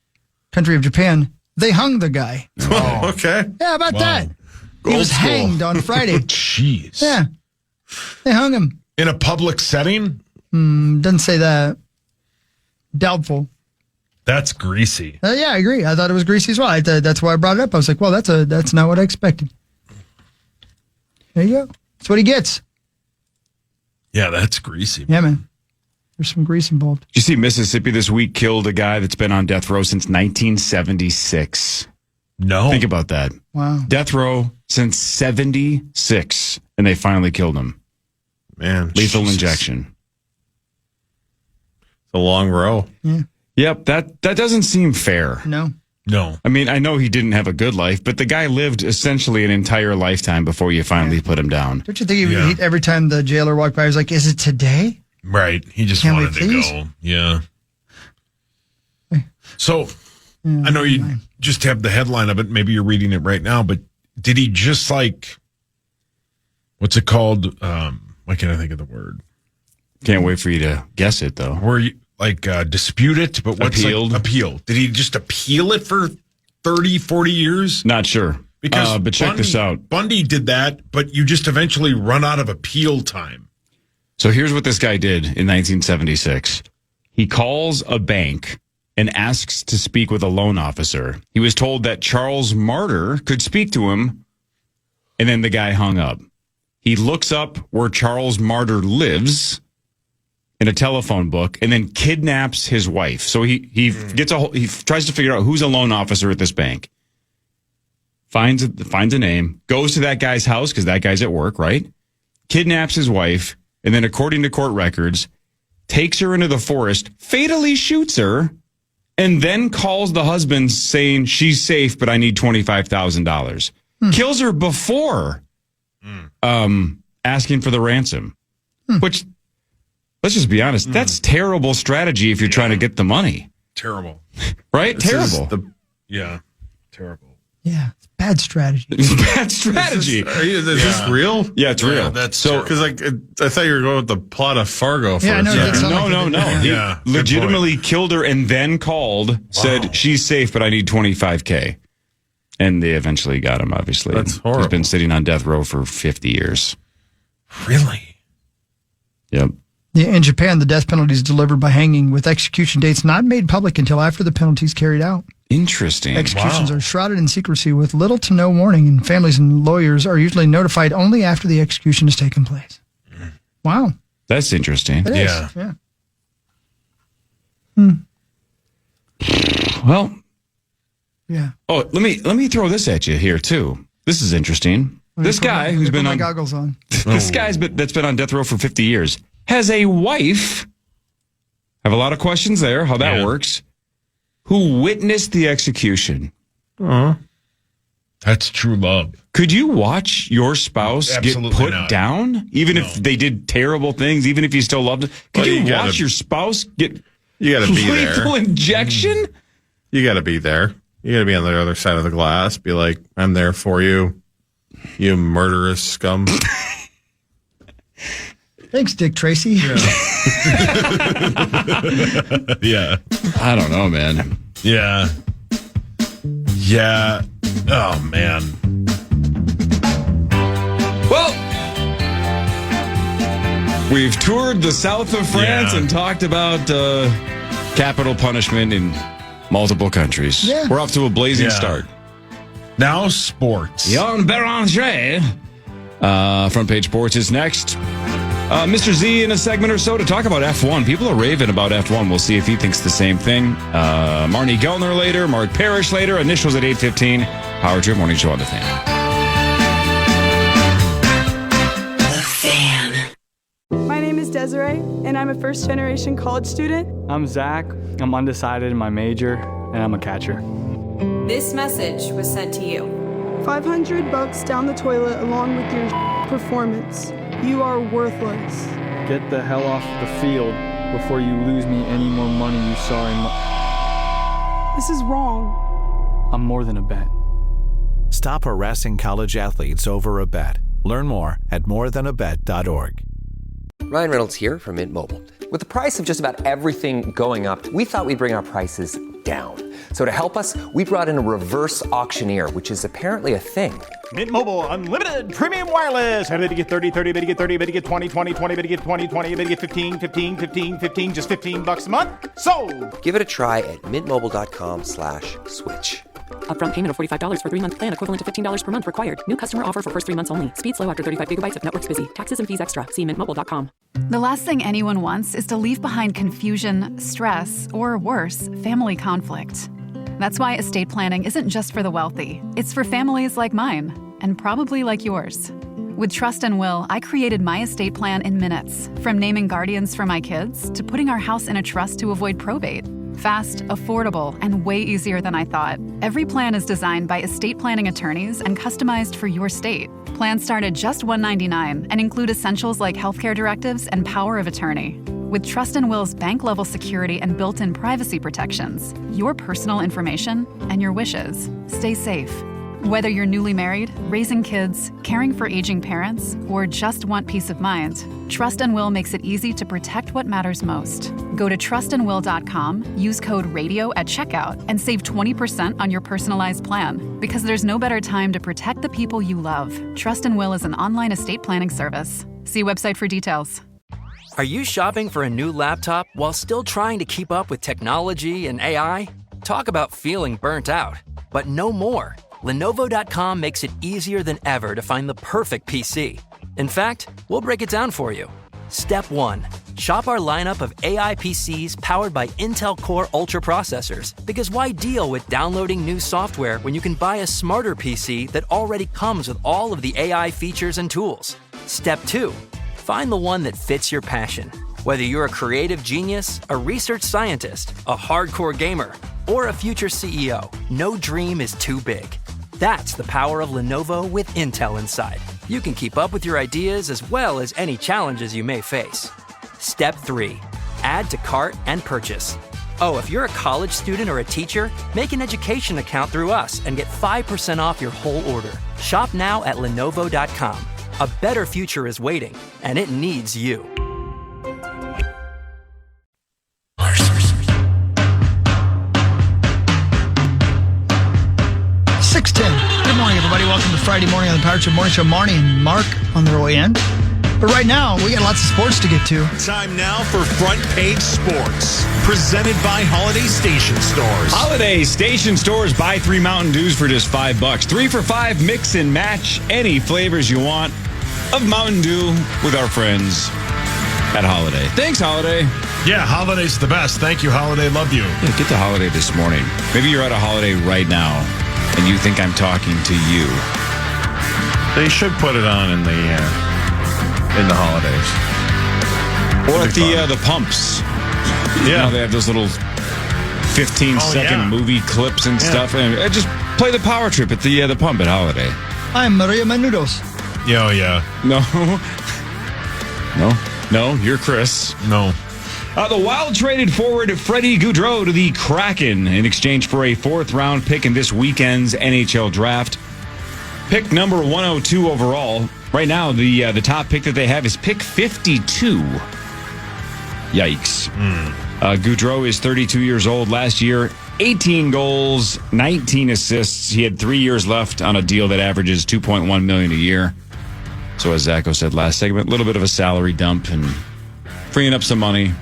country of Japan, they hung the guy. Oh, okay. Yeah, how about that? He was hanged on Friday. Jeez. Yeah. They hung him. In a public setting? Doesn't say that. Doubtful. That's greasy. Yeah, I agree. I thought it was greasy as well. That's why I brought it up. I was like, well, that's not what I expected. There you go. That's what he gets. Yeah, that's greasy. Yeah, man. There's some grease involved. Did you see Mississippi this week killed a guy that's been on death row since 1976? No. Think about that. Wow. Death row since 76, and they finally killed him. Man. Lethal Jesus. injection. It's a long row. Yeah. Yep, that doesn't seem fair. No. I mean, I know he didn't have a good life, but the guy lived essentially an entire lifetime before you finally put him down. Don't you think he, every time the jailer walked by, he was like, is it today? Right. He just Can we wanted to please? go. Yeah. So I know you just have the headline of it. Maybe you're reading it right now, but did he just what's it called? Why can't I think of the word? Can't wait for you to guess it, though. Where you dispute it, but what's Appealed? appeal? Did he just appeal it for 30, 40 years? Not sure. Because but check this out. Bundy did that, but you just eventually run out of appeal time. So here's what this guy did in 1976. He calls a bank and asks to speak with a loan officer. He was told that Charles Martyr could speak to him, and then the guy hung up. He looks up where Charles Martyr lives in a telephone book and then kidnaps his wife. So he tries to figure out who's a loan officer at this bank. Finds a name, goes to that guy's house because that guy's at work, right? Kidnaps his wife, and then according to court records, takes her into the forest, fatally shoots her, and then calls the husband saying she's safe, but I need $25,000. Kills her before asking for the ransom, which, let's just be honest, that's terrible strategy if you're trying to get the money. Terrible. Right? Terrible. Terrible. Yeah. Bad strategy. Bad strategy. Is this real? Yeah, it's real. That's so because I thought you were going with the plot of Fargo for Yeah, a no, second. that's No. Yeah, He legitimately killed her and then called, said she's safe, but I need $25K. And they eventually got him, obviously. That's horrible. He's been sitting on death row for 50 years. Really? Yep. Yeah, in Japan, the death penalty is delivered by hanging with execution dates not made public until after the penalty is carried out. Interesting. Executions are shrouded in secrecy with little to no warning, and families and lawyers are usually notified only after the execution has taken place. Wow. That's interesting. It is. Yeah. Well, Yeah. oh, let me throw this at you here too. This is interesting. This guy who's been my on goggles on. this guy's that's been on death row for 50 years has a wife. I have a lot of questions there, how that works. Who witnessed the execution. That's true love. Could you watch your spouse Absolutely get put not. down? Even if they did terrible things, even if you still loved them? Could you watch your spouse get lethal injection? You got to be there. You got to be on the other side of the glass. Be like, I'm there for you, you murderous scum. Thanks, Dick Tracy. Yeah. I don't know, man. Yeah. Yeah. Oh, man. Well, we've toured the south of France and talked about capital punishment in multiple countries. Yeah. We're off to a blazing start. Now sports. Joan Beringer. Front page sports is next. Mr. Z in a segment or so to talk about F1. People are raving about F1. We'll see if he thinks the same thing. Marnie Gellner later. Mark Parrish later. Initials at 8:15. Power Trip Morning Show on The Fan. The Fan. My name is Desiree, and I'm a first-generation college student. I'm Zach. I'm undecided in my major, and I'm a catcher. This message was sent to you. $500 down the toilet along with your performance. You are worthless. Get the hell off the field before you lose me any more money, you sorry This is wrong. I'm more than a bet. Stop harassing college athletes over a bet. Learn more at morethanabet.org. Ryan Reynolds here from Mint Mobile. With the price of just about everything going up, we thought we'd bring our prices down. So to help us, we brought in a reverse auctioneer, which is apparently a thing. Mint Mobile Unlimited Premium Wireless. How to get 30, 30, bit to get 30, bit to get 20, 20, 20, bit to get 20, 20, bit to get 15, 15, 15, 15, just $15 a month? Sold! Give it a try at mintmobile.com/switch. Upfront payment of $45 for 3-month plan equivalent to $15 per month required. New customer offer for first 3 months only. Speed slow after 35 gigabytes if network's busy. Taxes and fees extra. See mintmobile.com. The last thing anyone wants is to leave behind confusion, stress, or worse, family conflict. That's why estate planning isn't just for the wealthy. It's for families like mine, and probably like yours. With Trust and Will, I created my estate plan in minutes. From naming guardians for my kids to putting our house in a trust to avoid probate. Fast, affordable, and way easier than I thought. Every plan is designed by estate planning attorneys and customized for your state. Plans start at just $199 and include essentials like healthcare directives and power of attorney. With Trust and Will's bank-level security and built-in privacy protections, your personal information and your wishes stay safe. Whether you're newly married, raising kids, caring for aging parents, or just want peace of mind, Trust and Will makes it easy to protect what matters most. Go to trustandwill.com, use code RADIO at checkout, and save 20% on your personalized plan. Because there's no better time to protect the people you love. Trust and Will is an online estate planning service. See website for details. Are you shopping for a new laptop while still trying to keep up with technology and AI? Talk about feeling burnt out, but no more. Lenovo.com makes it easier than ever to find the perfect PC. In fact, we'll break it down for you. Step 1. Shop our lineup of AI PCs powered by Intel Core Ultra processors. Because why deal with downloading new software when you can buy a smarter PC that already comes with all of the AI features and tools? Step 2. Find the one that fits your passion. Whether you're a creative genius, a research scientist, a hardcore gamer, or a future CEO, no dream is too big. That's the power of Lenovo with Intel inside. You can keep up with your ideas as well as any challenges you may face. Step 3. Add to cart and purchase. Oh, if you're a college student or a teacher, make an education account through us and get 5% off your whole order. Shop now at Lenovo.com. A better future is waiting, and it needs you. 6:10. Good morning, everybody. Welcome to Friday morning on the Power Trip Morning Show. Marnie and Mark on their way in. But right now, we got lots of sports to get to. Time now for Front Page Sports, presented by Holiday Station Stores. Holiday Station Stores. Buy 3 Mountain Dews for just $5. 3 for $5. Mix and match any flavors you want of Mountain Dew with our friends at Holiday. Thanks, Holiday. Yeah, Holiday's the best. Thank you, Holiday. Love you. Yeah, get the Holiday this morning. Maybe you're at a Holiday right now, and you think I'm talking to you. They should put it on in the holidays. Or at the pumps. Yeah. They have those little 15-second movie clips and stuff. And just play the power trip at the pump at Holiday. I'm Maria Menudos. Yeah. No, you're Chris. No. The Wild traded forward Freddie Gaudreau to the Kraken in exchange for a 4th-round pick in this weekend's NHL draft. Pick number 102 overall. Right now, the top pick that they have is pick 52. Yikes. Gaudreau is 32 years old. Last year, 18 goals, 19 assists. He had 3 years left on a deal that averages $2.1 million a year. So as Zacho said last segment, a little bit of a salary dump and freeing up some money.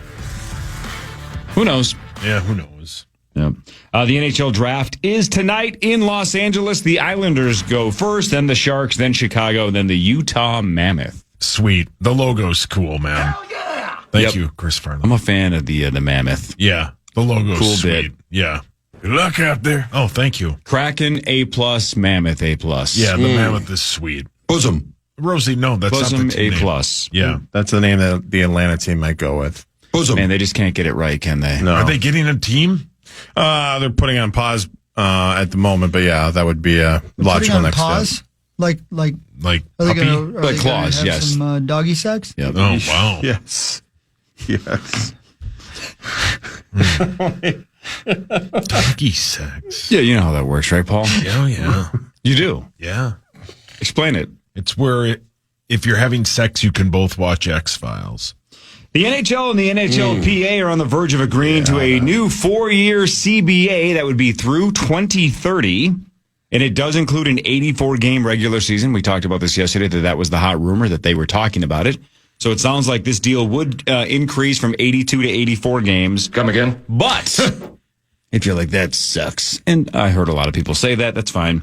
Who knows? Yeah, who knows? Yep. The NHL draft is tonight in Los Angeles. The Islanders go first, then the Sharks, then Chicago, then the Utah Mammoth. Sweet. The logo's cool, man. Hell yeah! Thank you, Chris Farley. I'm a fan of the Mammoth. Yeah, the logo's cool sweet. Bit. Yeah. Good luck out there. Oh, thank you. Kraken A+, Mammoth A+. Yeah, the Mammoth is sweet. Bosom. Rosie, no, that's Bosom not the team A+. name. Yeah. That's the name that the Atlanta team might go with. Bosom. Man, they just can't get it right, can they? No. Are they getting a team? They're putting on pause at the moment, but yeah, that would be a logical next pause? step. Like Like are they puppy? gonna, Like claws, have yes. some doggy sex? Yep. Oh, wow. Yes. Doggy sex. Yeah, you know how that works, right, Paul? Yeah. You do? Yeah. Explain it. It's where if you're having sex, you can both watch X-Files. The NHL and the NHLPA are on the verge of agreeing to a new 4-year CBA that would be through 2030. And it does include an 84-game regular season. We talked about this yesterday, that was the hot rumor that they were talking about it. So it sounds like this deal would increase from 82 to 84 games. Come again? But if you're like, that sucks. And I heard a lot of people say that. That's fine.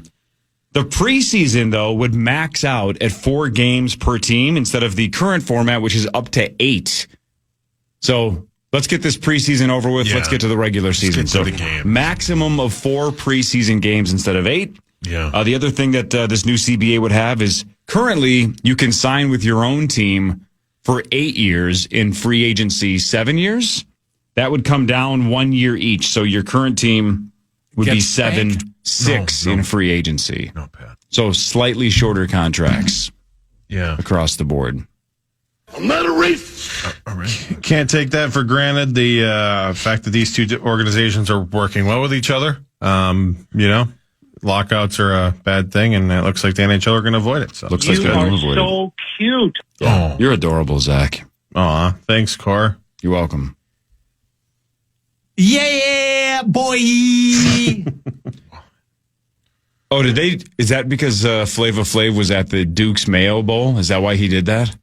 The preseason, though, would max out at 4 games per team instead of the current format, which is up to 8. So let's get this preseason over with. Yeah. Let's get to the regular season. So maximum of 4 preseason games instead of 8. Yeah. The other thing that this new CBA would have is currently you can sign with your own team for 8 years, in free agency 7 years. That would come down 1 year each. So your current team would be 7-6 in free agency. Not bad. So slightly shorter contracts. Yeah. Across the board. I'm not a racist. All right. Can't take that for granted. The fact that these two organizations are working well with each other. Lockouts are a bad thing, and it looks like the NHL are going to avoid it. So looks like they're going to avoid it. So cute. Yeah. Oh, you're adorable, Zach. Aw, thanks, Cor. You're welcome. Yeah, boy. Oh, is that because Flava Flav was at the Duke's Mayo Bowl? Is that why he did that?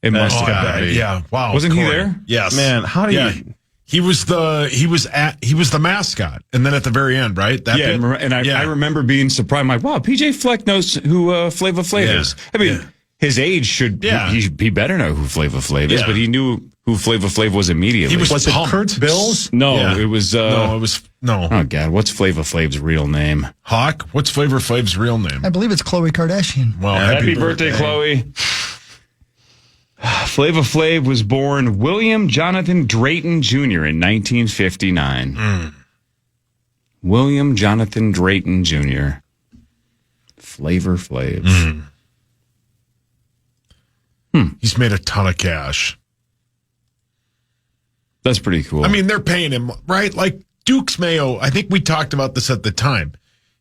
It must have been. Yeah. Wow. Wasn't he Corey. there? Yes. Man, how do you... He was the mascot, and then at the very end, right? That bit? And I remember being surprised. I'm like, wow, PJ Fleck knows who Flava Flav is. I mean, his age should he better know who Flava Flav is, but he knew who Flava Flav was immediately. He was it Kurt Bills? No, it was. No. Oh God, what's Flava Flav's real name? Hawk. What's Flavor Flav's real name? I believe it's Khloe Kardashian. Well, happy birthday, Chloe. Flava Flav was born William Jonathan Drayton Jr. in 1959. William Jonathan Drayton Jr. Flavor Flav. He's made a ton of cash. That's pretty cool. I mean, they're paying him, right? Like Duke's Mayo, I think we talked about this at the time.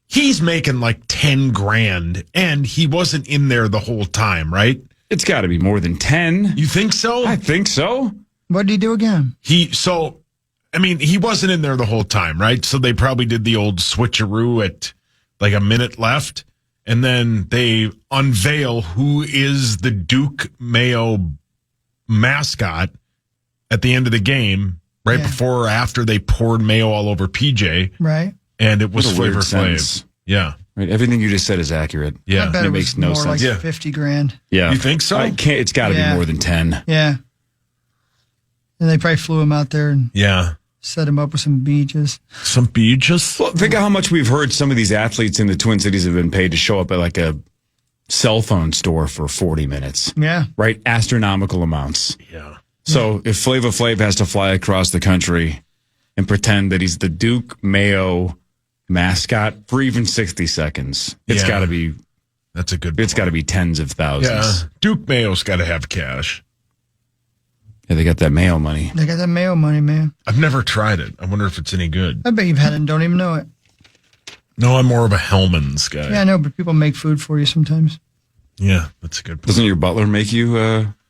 He's making like 10 grand, and he wasn't in there the whole time, right? It's got to be more than 10. You think so? I think so. What did he do again? He wasn't in there the whole time, right? So they probably did the old switcheroo at like a minute left, and then they unveil who is the Duke Mayo mascot at the end of the game, right before or after they poured mayo all over PJ. Right. And it was What a weird Flavor Flav. sentence. Yeah. Right. Everything you just said is accurate. Yeah. I bet it makes no more sense. like 50 grand. Yeah. You think so? It's got to be more than 10. Yeah. And they probably flew him out there and set him up with some beaches. Some beaches? Well, think of how much we've heard some of these athletes in the Twin Cities have been paid to show up at like a cell phone store for 40 minutes. Yeah. Right? Astronomical amounts. Yeah. So if Flava Flav has to fly across the country and pretend that he's the Duke Mayo mascot for even 60 seconds, it's got to be. That's a good. It's got to be tens of thousands. Yeah, Duke Mayo's got to have cash. Yeah, they got that Mayo money. They got that Mayo money, man. I've never tried it. I wonder if it's any good. I bet you've had it and don't even know it. No, I'm more of a Hellman's guy. Yeah, I know, but people make food for you sometimes. Yeah, that's a good point. Doesn't your butler make you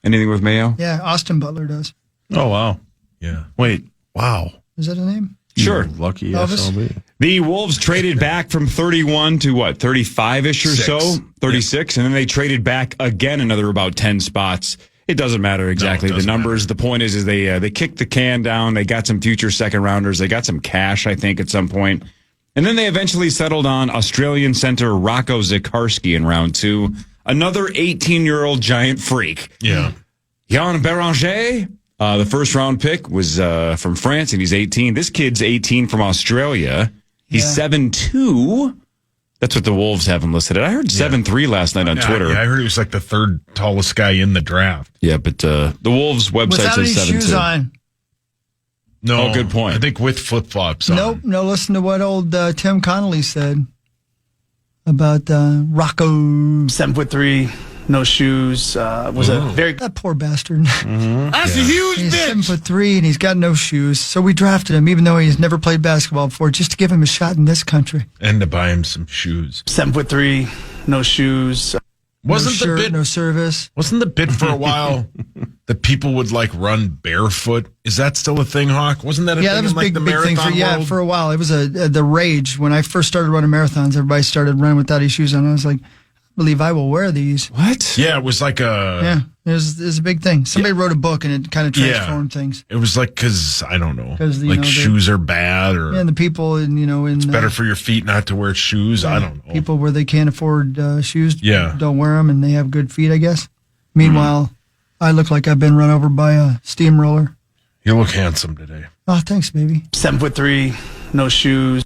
anything with mayo? Yeah, Austin Butler does. Oh, wow. Yeah. Wait, wow. Is that a name? Sure. Lucky Elvis? SLB. The Wolves traded back from 31 to 35-ish or so, 36, and then they traded back again another about 10 spots. It doesn't matter exactly the numbers. The point is they kicked the can down. They got some future second rounders. They got some cash, I think, at some point. And then they eventually settled on Australian center Rocco Zikarsky in round 2. Another 18-year-old giant freak. Yeah. Joan Beringer, the first round pick, was from France, and he's 18. This kid's 18 from Australia. He's 7'2". That's what the Wolves have him listed at. I heard 7'3" last night on Twitter. Yeah, I heard he was like the third tallest guy in the draft. Yeah, but the Wolves website Without any says 7'2". shoes on. No. Oh, good point. I think with flip-flops on. Nope. No, listen to what old Tim Connolly said about Rocco. 7'3", no shoes. Was a very that poor bastard. That's a huge He's bitch. 7'3" and he's got no shoes. So we drafted him, even though he's never played basketball before, just to give him a shot in this country. And to buy him some shoes. 7'3", no shoes. Wasn't no shirt, the bit no service? Wasn't the bit for a while that people would like run barefoot? Is that still a thing, Hawk? Wasn't that a thing That was in like big, the big thing marathon world? for a while. It was the rage when I first started running marathons. Everybody started running without any shoes on. I was like, I believe I will wear these. What? Yeah, it was like a. Yeah, it was a big thing. Somebody wrote a book and it kind of transformed things. It was like because I don't know, 'Cause, you like know, shoes are bad, or Yeah, and the people in it's better for your feet not to wear shoes. I don't know. people where they can't afford shoes. Yeah. don't wear them and they have good feet, I guess. Meanwhile, I look like I've been run over by a steamroller. You look handsome today. Oh, thanks, baby. 7'3", no shoes.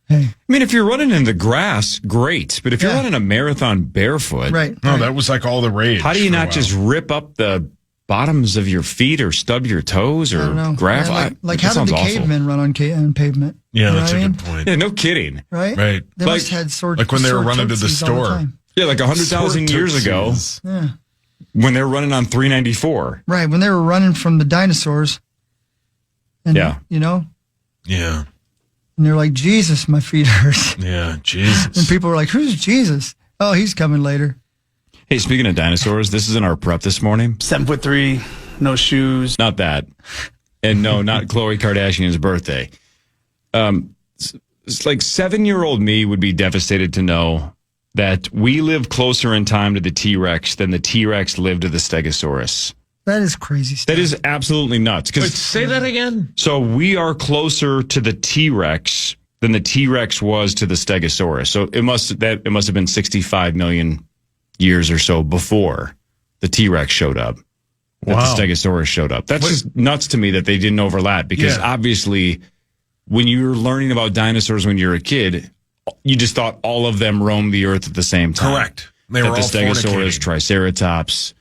Hey. I mean, if you're running in the grass, great. But if you're running a marathon barefoot, No, that was like all the rage. how do you for a not while. just rip up the bottoms of your feet or stub your toes I don't know. or gravel? Yeah, like that how did sounds the awful. cavemen run on pavement? Yeah, You know that's what a I mean? good point. Yeah, no kidding. Right? Right. They Like- must have had sword, like when they were sword running to the tootsies all the store. time. Yeah, like 100,000 years ago Yeah. when they're running on 394. Right, when they were running from the dinosaurs. And, Yeah. You know? Yeah. And they're like, Jesus, my feet hurt. Yeah, Jesus. And people were like, who's Jesus? Oh, he's coming later. Hey, speaking of dinosaurs, this is in our prep this morning. 7'3", no shoes. Not that. And no, not Khloe Kardashian's birthday. It's like 7-year-old me would be devastated to know that we live closer in time to the T-Rex than the T-Rex lived to the Stegosaurus. That is crazy stuff. That is absolutely nuts. Wait, say that again. So we are closer to the T-Rex than the T-Rex was to the Stegosaurus. So it must have been 65 million years or so before the T-Rex showed up. That Wow. the Stegosaurus showed up. That's just nuts to me that they didn't overlap because obviously when you were learning about dinosaurs when you were a kid, you just thought all of them roamed the earth at the same time. Correct. They That were the all Stegosaurus, fornicating. Triceratops,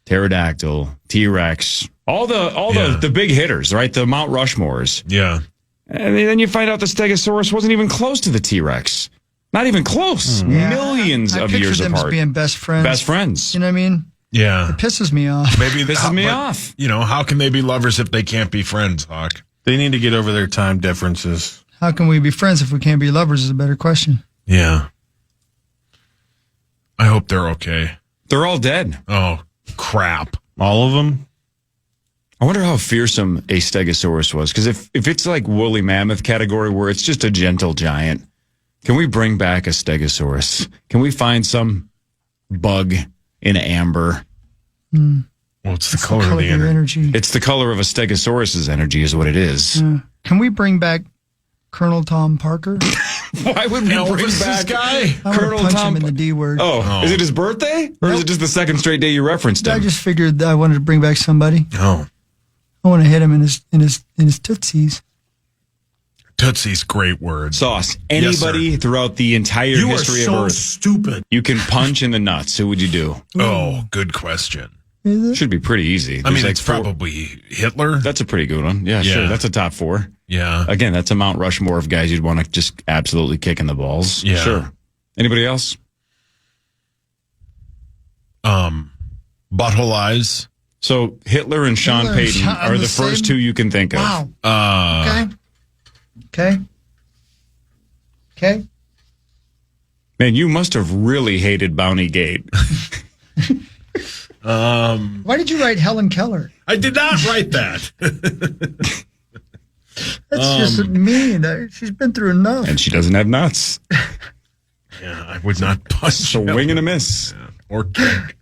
Pterodactyl, T-Rex, all the big hitters, right? The Mount Rushmores. Yeah. And then you find out the Stegosaurus wasn't even close to the T-Rex. Not even close. Millions I of pictured years them apart. as being best friends. Best friends. You know what I mean? Yeah. It pisses me off. Maybe Pisses me but, off. You know, how can they be lovers if they can't be friends, Hawk? They need to get over their time differences. How can we be friends if we can't be lovers is a better question. Yeah. I hope they're okay. They're all dead. Oh, crap. All of them? I wonder how fearsome a Stegosaurus was. Because if it's like woolly mammoth category where it's just a gentle giant, can we bring back a Stegosaurus? Can we find some bug in amber? Well, it's the color of the your energy. energy. It's the color of a Stegosaurus's energy is what it is. Can we bring back Colonel Tom Parker? Why would we bring back guy? I want to punch him in the D word. Oh, is it his birthday? Or is it just the second straight day you referenced him? I just figured that I wanted to bring back somebody. Oh. I want to hit him in his tootsies. Tootsie's great word. Sauce. Yes, Anybody throughout the entire You are history so of Earth stupid. you can punch in the nuts. Who would you do? Oh, good question. Should be pretty easy. I mean, it's probably Hitler. That's a pretty good one. Yeah, sure. That's a top 4. Yeah. Again, that's a Mount Rushmore of guys you'd want to just absolutely kick in the balls. Yeah. Sure. Anybody else? Butthole eyes. So Hitler and Sean Payton are the first 2 you can think of. Wow. Okay. Man, you must have really hated Bounty Gate. Why did you write Helen Keller? I did not write that. That's just mean. She's been through enough. And she doesn't have nuts. Yeah, I would not punch. It's a wing and a miss. Yeah. Or kick.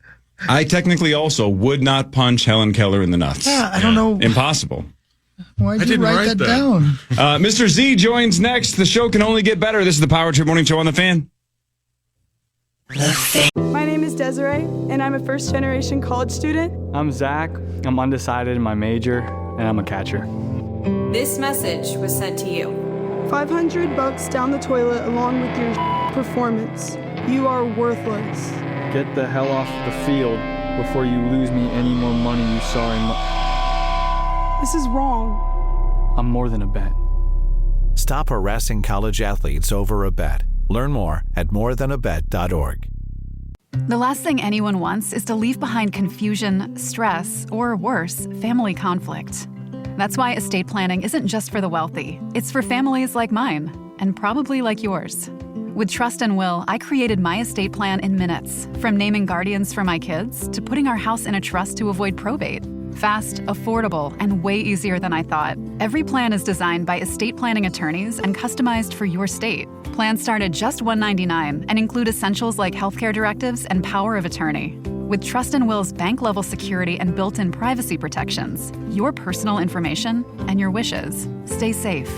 I technically also would not punch Helen Keller in the nuts. Yeah, I don't know. Impossible. Why did you write that down? Mr. Z joins next. The show can only get better. This is the Power Trip Morning Show on The Fan. My name is Desiree, and I'm a first-generation college student. I'm Zach. I'm undecided in my major, and I'm a catcher. This message was sent to you. $500 down the toilet along with your performance. You are worthless. Get the hell off the field before you lose me any more money you sorry. This is wrong. I'm more than a bet. Stop harassing college athletes over a bet. Learn more at morethanabet.org. The last thing anyone wants is to leave behind confusion, stress, or worse, family conflict. That's why estate planning isn't just for the wealthy. It's for families like mine, and probably like yours. With Trust and Will, I created my estate plan in minutes, from naming guardians for my kids to putting our house in a trust to avoid probate. Fast, affordable, and way easier than I thought. Every plan is designed by estate planning attorneys and customized for your state. Plans start at just $199 and include essentials like healthcare directives and power of attorney. With Trust and Will's bank-level security and built-in privacy protections, your personal information and your wishes stay safe.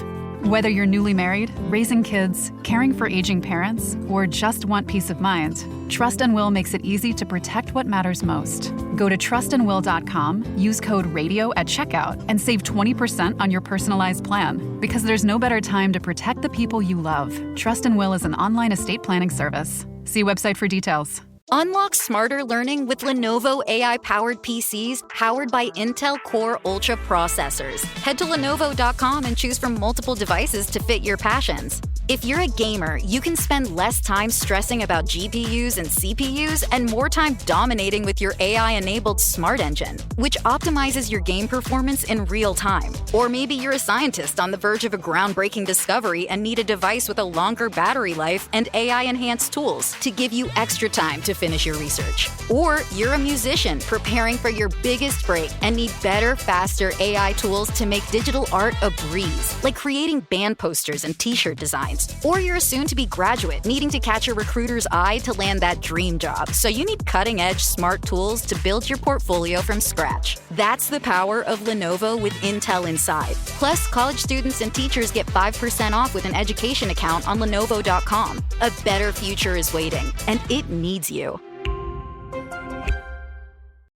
Whether you're newly married, raising kids, caring for aging parents, or just want peace of mind, Trust and Will makes it easy to protect what matters most. Go to trustandwill.com, use code RADIO at checkout, and save 20% on your personalized plan. Because there's no better time to protect the people you love. Trust and Will is an online estate planning service. See website for details. Unlock smarter learning with Lenovo AI-powered PCs powered by Intel Core Ultra processors. Head to Lenovo.com and choose from multiple devices to fit your passions. If you're a gamer, you can spend less time stressing about GPUs and CPUs and more time dominating with your AI-enabled Smart Engine, which optimizes your game performance in real time. Or maybe you're a scientist on the verge of a groundbreaking discovery and need a device with a longer battery life and AI-enhanced tools to give you extra time to finish your research. Or you're a musician preparing for your biggest break and need better, faster AI tools to make digital art a breeze, like creating band posters and t-shirt designs. Or you're a soon-to-be graduate needing to catch a recruiter's eye to land that dream job, so you need cutting-edge smart tools to build your portfolio from scratch. That's the power of Lenovo with Intel inside. Plus, college students and teachers get 5% off with an education account on Lenovo.com. A better future is waiting, and it needs you.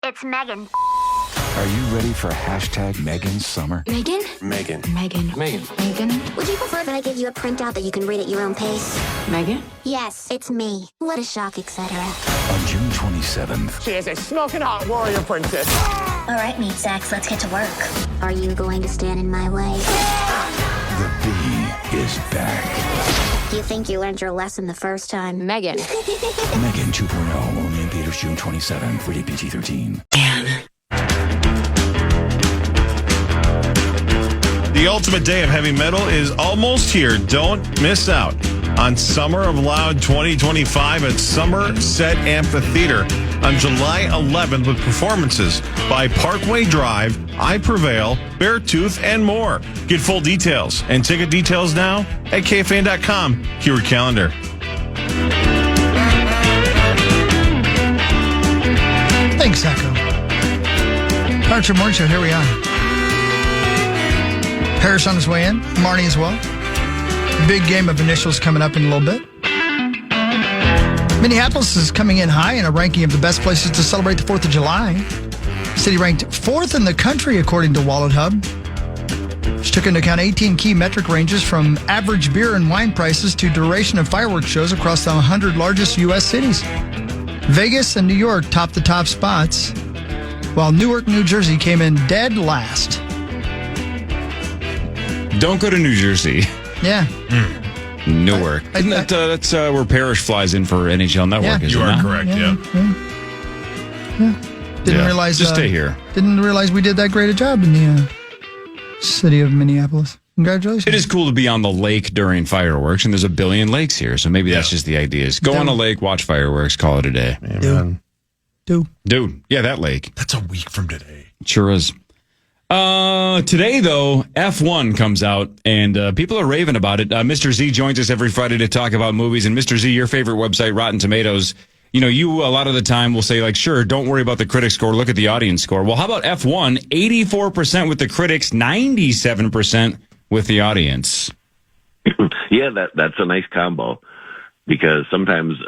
It's Megan. Are you ready for #Megan Summer? Megan? Megan. Megan. Megan. Megan. Would you prefer that I give you a printout that you can read at your own pace? Megan? Yes, it's me. What a shock, etc. On June 27th. She is a smoking hot warrior princess. All right, meat sacks, let's get to work. Are you going to stand in my way? The Bee is back. You think you learned your lesson the first time? Megan. Megan 2.0, only in theaters June 27th, rated PG-13. The ultimate day of heavy metal is almost here. Don't miss out on Summer of Loud 2025 at Somerset Amphitheater on July 11th with performances by Parkway Drive, I Prevail, Beartooth, and more. Get full details and ticket details now at KFAN.com. Keyword calendar. Thanks, Echo. Power Trip Morning Show, here we are. Paris on his way in, Marnie as well. Big game of initials coming up in a little bit. Minneapolis is coming in high in a ranking of the best places to celebrate the 4th of July. City ranked 4th in the country according to Wallet Hub, which took into account 18 key metric ranges from average beer and wine prices to duration of fireworks shows across the 100 largest U.S. cities. Vegas and New York topped the top spots. while Newark, New Jersey came in dead last. Don't go to New Jersey. Yeah. Newark. Isn't that's where Parrish flies in for NHL Network, is it You are not? correct, yeah. Didn't realize. Just stay here. Didn't realize we did that great a job in the city of Minneapolis. Congratulations. It is cool to be on the lake during fireworks, and there's a billion lakes here, so maybe that's just the idea. Is go on a lake, watch fireworks, call it a day. Amen. Dude. Yeah, that lake. That's a week from today. Sure is. Today, though, F1 comes out, and people are raving about it. Mr. Z joins us every Friday to talk about movies. And Mr. Z, your favorite website, Rotten Tomatoes, you a lot of the time will say, like, sure, don't worry about the critic score. Look at the audience score. Well, how about F1? 84% with the critics, 97% with the audience. Yeah, that's a nice combo, because sometimes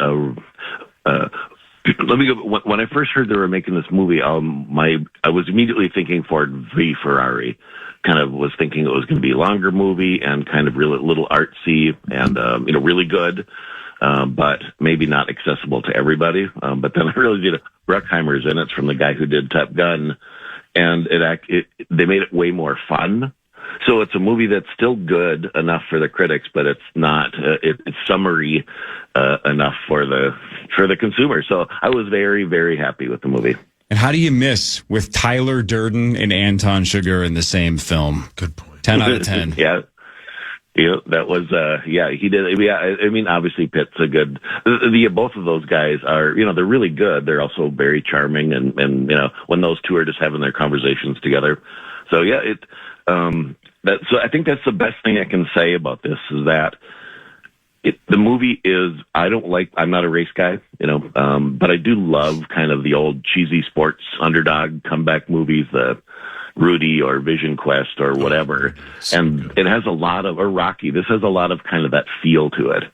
let me go. When I first heard they were making this movie, I was immediately thinking Ford v Ferrari. Kind of was thinking it was going to be a longer movie and kind of really little artsy and really good, but maybe not accessible to everybody. But then I realized Bruckheimer's in it. It's from the guy who did Top Gun, and they made it way more fun. So it's a movie that's still good enough for the critics, but it's not. It's summary enough for the consumer. So I was very, very happy with the movie. And how do you miss with Tyler Durden and Anton Chigurh in the same film? Good point. 10 out of 10. Yeah, that was. He did. Yeah, I mean, obviously Pitt's a good. Both of those guys are. They're really good. They're also very charming, and when those two are just having their conversations together. So yeah, so I think that's the best thing I can say about this is that the movie is, I'm not a race guy, but I do love kind of the old cheesy sports underdog comeback movies, the Rudy or Vision Quest or whatever. And it has a lot of, or Rocky, this has a lot of kind of that feel to it.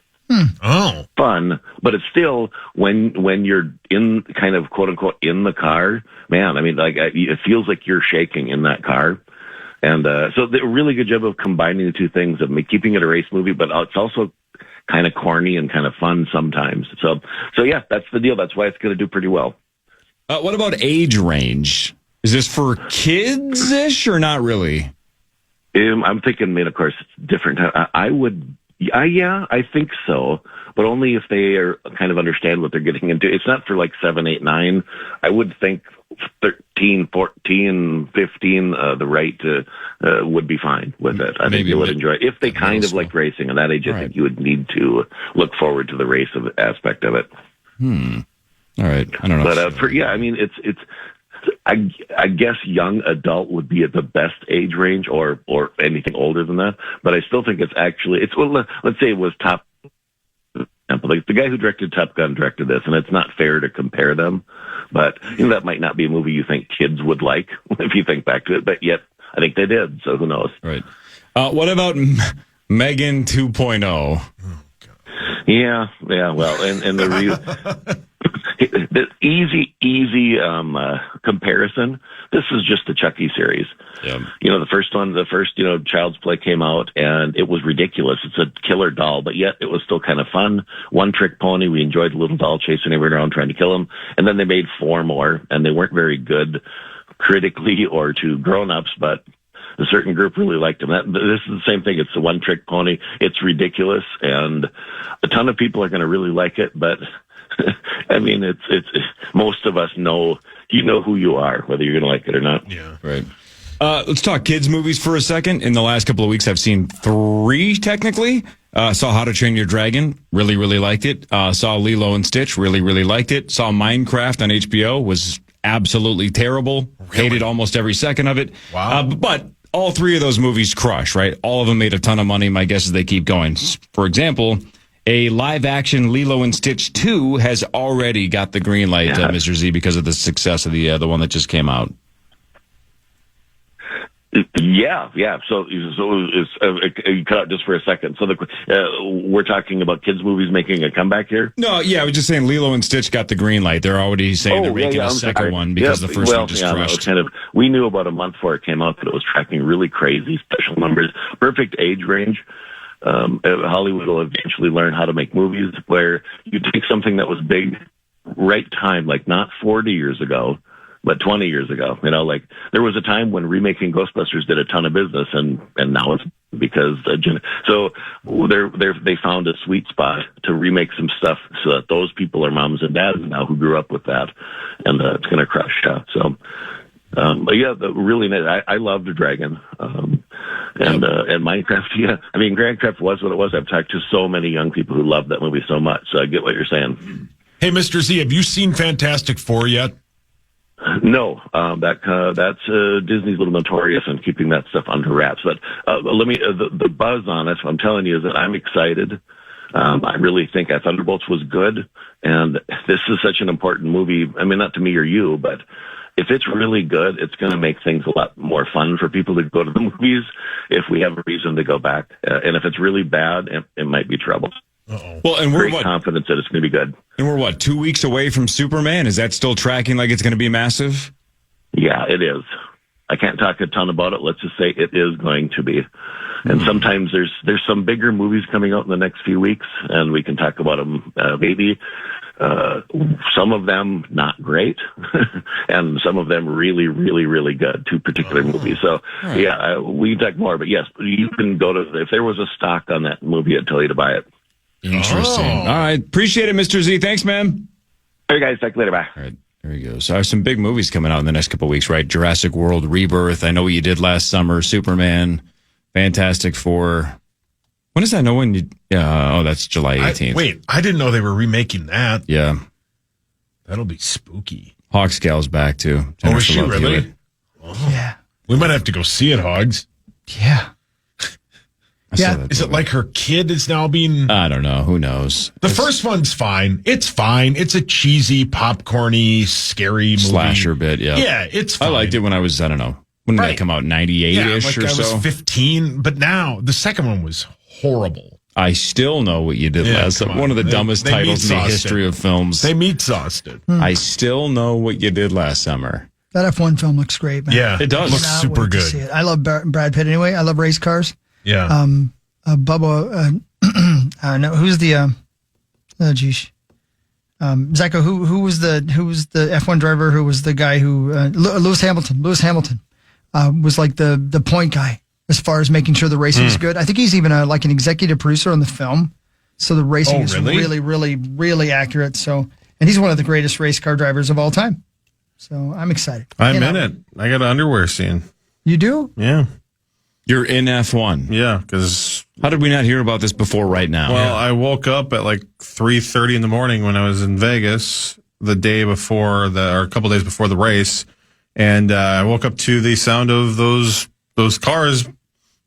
Oh, fun, but it's still when you're in kind of quote unquote in the car, man. I mean, it feels like you're shaking in that car, and so they did a really good job of combining the two things of keeping it a race movie, but it's also kind of corny and kind of fun sometimes. So yeah, that's the deal. That's why it's going to do pretty well. What about age range? Is this for kids-ish or not really? I'm thinking, of course, it's different. I would. Yeah, I think so, but only if they are kind of understand what they're getting into. It's not for 7, 8, 9. I would think 13, 14, 15, the right to would be fine with it. I think they would enjoy it. If they kind of like racing at that age, I think you would need to look forward to the race aspect of it. All right. I don't know. But I mean, it's. I guess young adult would be at the best age range, or anything older than that. But I still think let's say it was Top. Like the guy who directed Top Gun directed this, and it's not fair to compare them. But that might not be a movie you think kids would like if you think back to it. But yet, I think they did. So who knows? Right. What about Megan 2.0? Yeah. Well, and the easy comparison. This is just the Chucky series. Yeah. The first Child's Play came out, and it was ridiculous. It's a killer doll, but yet it was still kind of fun. One Trick Pony. We enjoyed the little doll chasing everyone around trying to kill him. And then they made 4 more, and they weren't very good critically or to grown-ups, but a certain group really liked them. This is the same thing. It's the One Trick Pony. It's ridiculous, and a ton of people are going to really like it, but I mean, it's most of us know who you are, whether you're going to like it or not. Yeah, right. Let's talk kids movies for a second. In the last couple of weeks, I've seen 3 technically. Saw How to Train Your Dragon, really, really liked it. Saw Lilo and Stitch, really, really liked it. Saw Minecraft on HBO, was absolutely terrible. Really? Hated almost every second of it. Wow. But all 3 of those movies crush, right? All of them made a ton of money. My guess is they keep going. For example, a live-action Lilo and Stitch 2 has already got the green light, Mr. Z, because of the success of the one that just came out. Yeah. So you cut out just for a second. So we're talking about kids' movies making a comeback here? No, yeah, I was just saying Lilo and Stitch got the green light. They're already saying they're making a second one because the first one just crushed. We knew about a month before it came out that it was tracking really crazy special numbers, perfect age range. Hollywood will eventually learn how to make movies where you take something that was big, right time, like not 40 years ago, but 20 years ago, like there was a time when remaking Ghostbusters did a ton of business, and now it's because so they found a sweet spot to remake some stuff so that those people are moms and dads now who grew up with that, and it's going to crush. So. But yeah, really nice. I loved Dragon, and Minecraft. Yeah, I mean, Minecraft was what it was. I've talked to so many young people who love that movie so much. So I get what you're saying. Hey, Mr. Z, have you seen Fantastic Four yet? No, that's Disney's a little notorious in keeping that stuff under wraps. But let me the buzz on it. I'm telling you is that I'm excited. I really think Thunderbolts was good, and this is such an important movie. I mean, not to me or you, but if it's really good, it's going to make things a lot more fun for people to go to the movies if we have a reason to go back. And if it's really bad, it might be trouble. Uh-oh. Well, and we're confident that it's going to be good. And we're 2 weeks away from Superman? Is that still tracking like it's going to be massive? Yeah, it is. I can't talk a ton about it. Let's just say it is going to be. And sometimes there's some bigger movies coming out in the next few weeks, and we can talk about them maybe. Some of them not great, and some of them really, really, really good. 2 particular movies. So yeah, we can talk more. But yes, you can go to if there was a stock on that movie, I'd tell you to buy it. Interesting. All right, appreciate it, Mr. Z. Thanks, man. All right, guys, talk later. Bye. All right. There you go. So there's some big movies coming out in the next couple of weeks, right? Jurassic World Rebirth. I know what you did last summer. Superman, Fantastic Four. When does that know when you... that's July 18th. I didn't know they were remaking that. Yeah. That'll be spooky. Hawksgal's back, too. Oh, is she really? Oh. Yeah. We might have to go see it, Hogs. Yeah. Is it like her kid is now being... I don't know. Who knows? The first one's fine. It's fine. It's a cheesy, popcorny, scary movie. Slasher bit, yeah. Yeah, it's fine. I liked it when I was, I don't know. When did that come out? 98-ish or so? I was 15, but now the second one was horrible. I still know what you did last summer. One of the dumbest titles in the history of films. They meat sauced it. I still know what you did last summer. That F1 film looks great, man. Yeah, it does. Looks super good. See it. I love Brad Pitt anyway. I love race cars. Yeah. Bubba, no, who's the, Zacco, who was the F1 driver who was the guy who, Lewis Hamilton was like the point guy as far as making sure the racing is good. I think he's even like an executive producer on the film. So the racing is really, really, really accurate. So, and he's one of the greatest race car drivers of all time. So I'm excited. I'm in it. I got an underwear scene. You do? Yeah. You're in F1. Yeah, because... How did we not hear about this before right now? Well, I woke up at like 3:30 in the morning when I was in Vegas the day before or a couple days before the race, and I woke up to the sound of those cars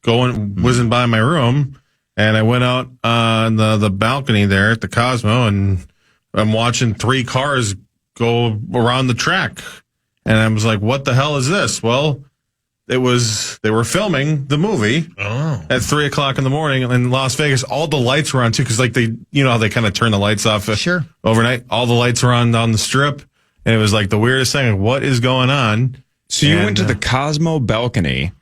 whizzing by my room, and I went out on the balcony there at the Cosmo, and I'm watching 3 cars go around the track, and I was like, "What the hell is this?" Well, they were filming the movie at 3:00 in the morning in Las Vegas. All the lights were on too, because like how they kind of turn the lights off overnight. All the lights were on down the strip, and it was like the weirdest thing. Like, what is going on? So you went to the Cosmo balcony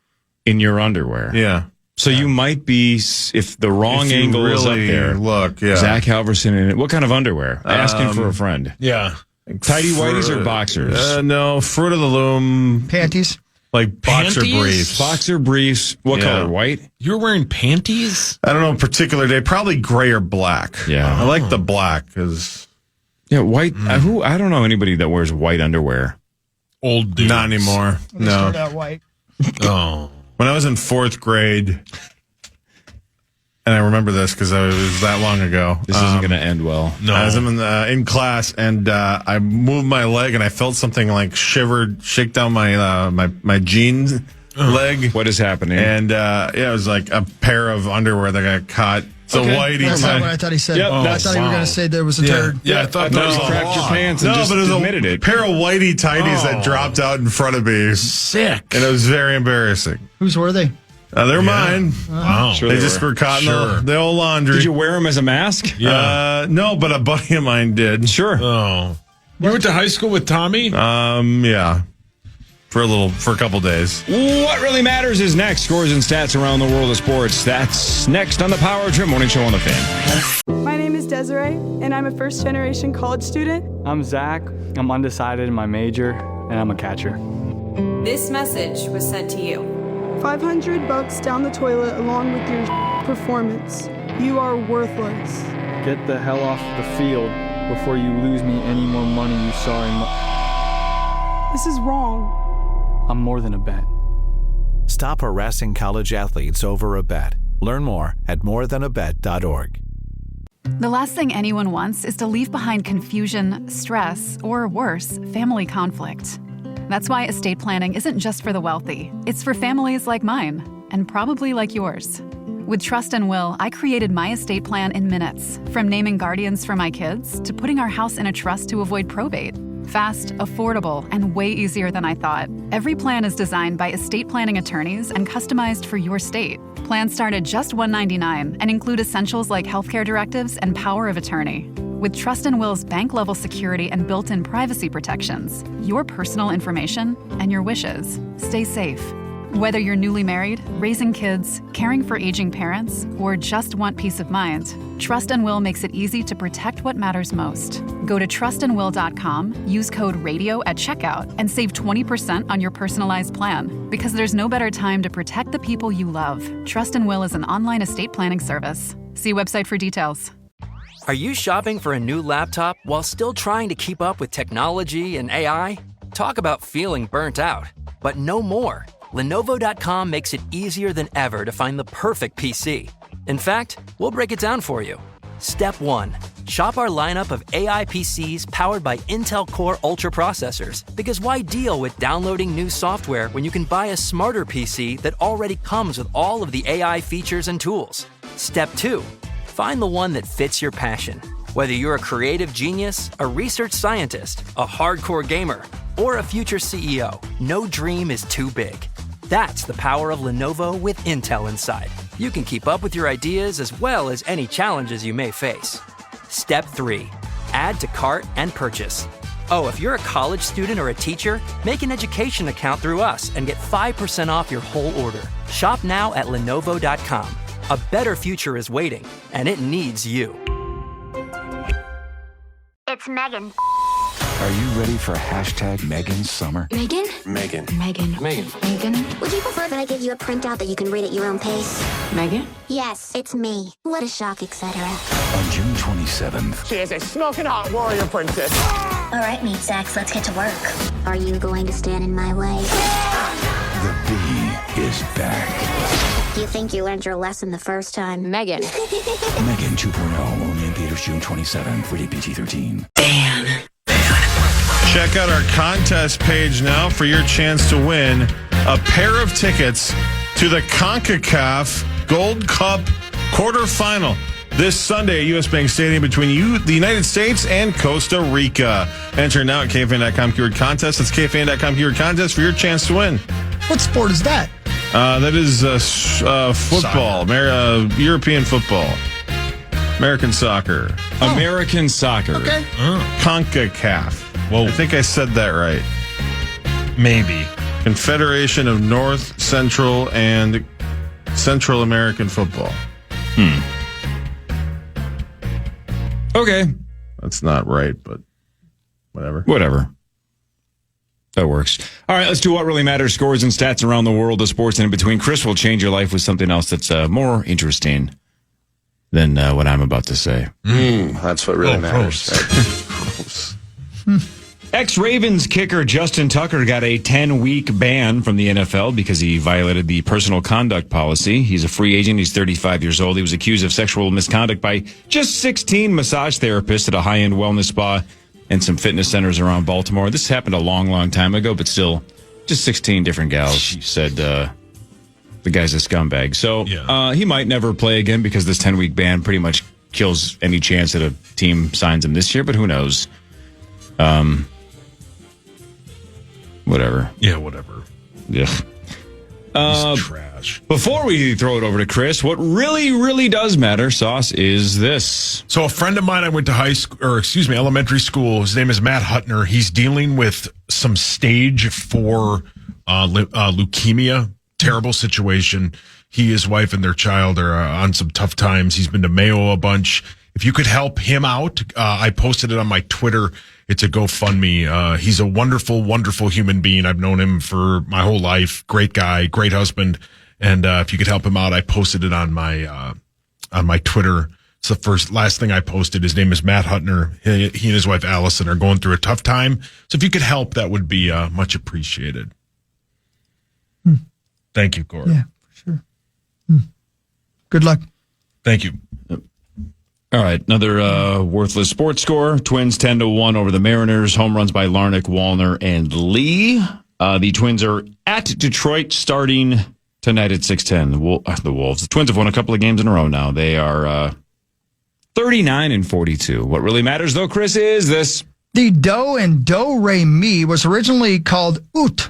in your underwear. Yeah. So you might be, if the wrong angle is up there. Look, yeah. Zach Halverson in it. What kind of underwear? Asking for a friend. Yeah. Tidy whities or boxers? No, Fruit of the Loom panties. Like boxer Panties? briefs. Boxer briefs. What color? White? You were wearing panties? I don't know, particular day. Probably gray or black. Yeah. I like the black because... Yeah, white. I don't know anybody that wears white underwear. Old dudes. Not anymore. They start out white. Oh. When I was in 4th grade, and I remember this because it was that long ago. This isn't going to end well. No. I was in class, and I moved my leg, and I felt something like shake down my jeans leg. What is happening? And it was like a pair of underwear that got caught. So whitey. That's not what I thought he said. Yep, I thought you were going to say there was a turd. Yeah, I thought that was cracked your pants and just but it was admitted a it. pair of whitey tighties that dropped out in front of me. Sick. And it was very embarrassing. Whose were they? They're mine. Wow. They just were caught in the old laundry. Did you wear them as a mask? Yeah. No, but a buddy of mine did. Sure. Oh. You went to high school with Tommy? Yeah. For a couple days. What really matters is next. Scores and stats around the world of sports. That's next on the Power Trip Morning Show on the Fan. My name is Desiree, and I'm a first-generation college student. I'm Zach. I'm undecided in my major, and I'm a catcher. This message was sent to you. $500 down the toilet along with your performance. You are worthless. Get the hell off the field before you lose me any more money you saw in This is wrong. I'm more than a bet. Stop harassing college athletes over a bet. Learn more at morethanabet.org. The last thing anyone wants is to leave behind confusion, stress, or worse, family conflict. That's why estate planning isn't just for the wealthy. It's for families like mine, and probably like yours. With Trust and Will, I created my estate plan in minutes, from naming guardians for my kids to putting our house in a trust to avoid probate. Fast, affordable, and way easier than I thought. Every plan is designed by estate planning attorneys and customized for your state. Plans start at just $199 and include essentials like healthcare directives and power of attorney. With Trust and Will's bank-level security and built-in privacy protections, your personal information and your wishes stay safe. Whether you're newly married, raising kids, caring for aging parents, or just want peace of mind, Trust and Will makes it easy to protect what matters most. Go to trustandwill.com, use code RADIO at checkout, and save 20% on your personalized plan. Because there's no better time to protect the people you love. Trust and Will is an online estate planning service. See website for details. Are you shopping for a new laptop while still trying to keep up with technology and AI? Talk about feeling burnt out, but no more. Lenovo.com makes it easier than ever to find the perfect PC. In fact, we'll break it down for you. Step 1. Shop our lineup of AI PCs powered by Intel Core Ultra processors. Because why deal with downloading new software when you can buy a smarter PC that already comes with all of the AI features and tools? Step 2. Find the one that fits your passion. Whether you're a creative genius, a research scientist, a hardcore gamer, or a future CEO, no dream is too big. That's the power of Lenovo with Intel inside. You can keep up with your ideas as well as any challenges you may face. Step 3. Add to cart and purchase. Oh, if you're a college student or a teacher, make an education account through us and get 5% off your whole order. Shop now at Lenovo.com. A better future is waiting, and it needs you. It's Megan. Are you ready for hashtag Megan Summer? Megan? Megan. Megan. Megan. Would you prefer that I give you a printout that you can read at your own pace? Megan? Yes, it's me. What a shock, etc. On June 27th. She is a smoking hot warrior princess. All right, meat sacks, let's get to work. Are you going to stand in my way? The bee is back. You think you learned your lesson the first time? Megan. Megan 2.0, only in theaters June 27th, rated PG-13. Check out our contest page now for your chance to win a pair of tickets to the CONCACAF Gold Cup quarterfinal this Sunday at U.S. Bank Stadium between the United States and Costa Rica. Enter now at KFAN.com keyword contest. That's KFAN.com keyword contest for your chance to win. What sport is that? That is football, European football, American soccer. American soccer. Okay. CONCACAF. Whoa. I think I said that right. Maybe. Confederation of North, Central, and Central American Football. Okay. That's not right, but whatever. Whatever. That works. All right, let's do what really matters. Scores and stats around the world of sports and in between. Chris will change your life with something else that's more interesting than what I'm about to say. That's what really matters. Ex-Ravens kicker Justin Tucker got a 10-week ban from the NFL because he violated the personal conduct policy. He's a free agent. He's 35 years old. He was accused of sexual misconduct by just 16 massage therapists at a high-end wellness spa and some fitness centers around Baltimore. This happened a long, long time ago, but still, just 16 different gals said the guy's a scumbag. So he might never play again because this 10-week ban pretty much kills any chance that a team signs him this year, but who knows? Whatever. Yeah, whatever. Yeah. Trash. Before we throw it over to Chris, what really, really does matter, Sauce, is this. So a friend of mine I went to elementary school. His name is Matt Hutner. He's dealing with some stage 4 leukemia. Terrible situation. He, his wife, and their child are on some tough times. He's been to Mayo a bunch. if you could help him out, I posted it on my Twitter. It's a GoFundMe. He's a wonderful, wonderful human being. I've known him for my whole life. Great guy, great husband. And if you could help him out, I posted it on my Twitter. It's the last thing I posted. His name is Matt Hutner. He and his wife Allison are going through a tough time. So if you could help, that would be much appreciated. Thank you, Corey. Yeah, for sure. Good luck. Thank you. All right, another worthless sports score. Twins 10-1 over the Mariners. Home runs by Larnach, Wallner, and Lee. The Twins are at Detroit starting tonight at 6:10. The Wolves. The Twins have won a couple of games in a row now. They are 39-42. What really matters, though, Chris, is this. The do and do-re-mi was originally called ut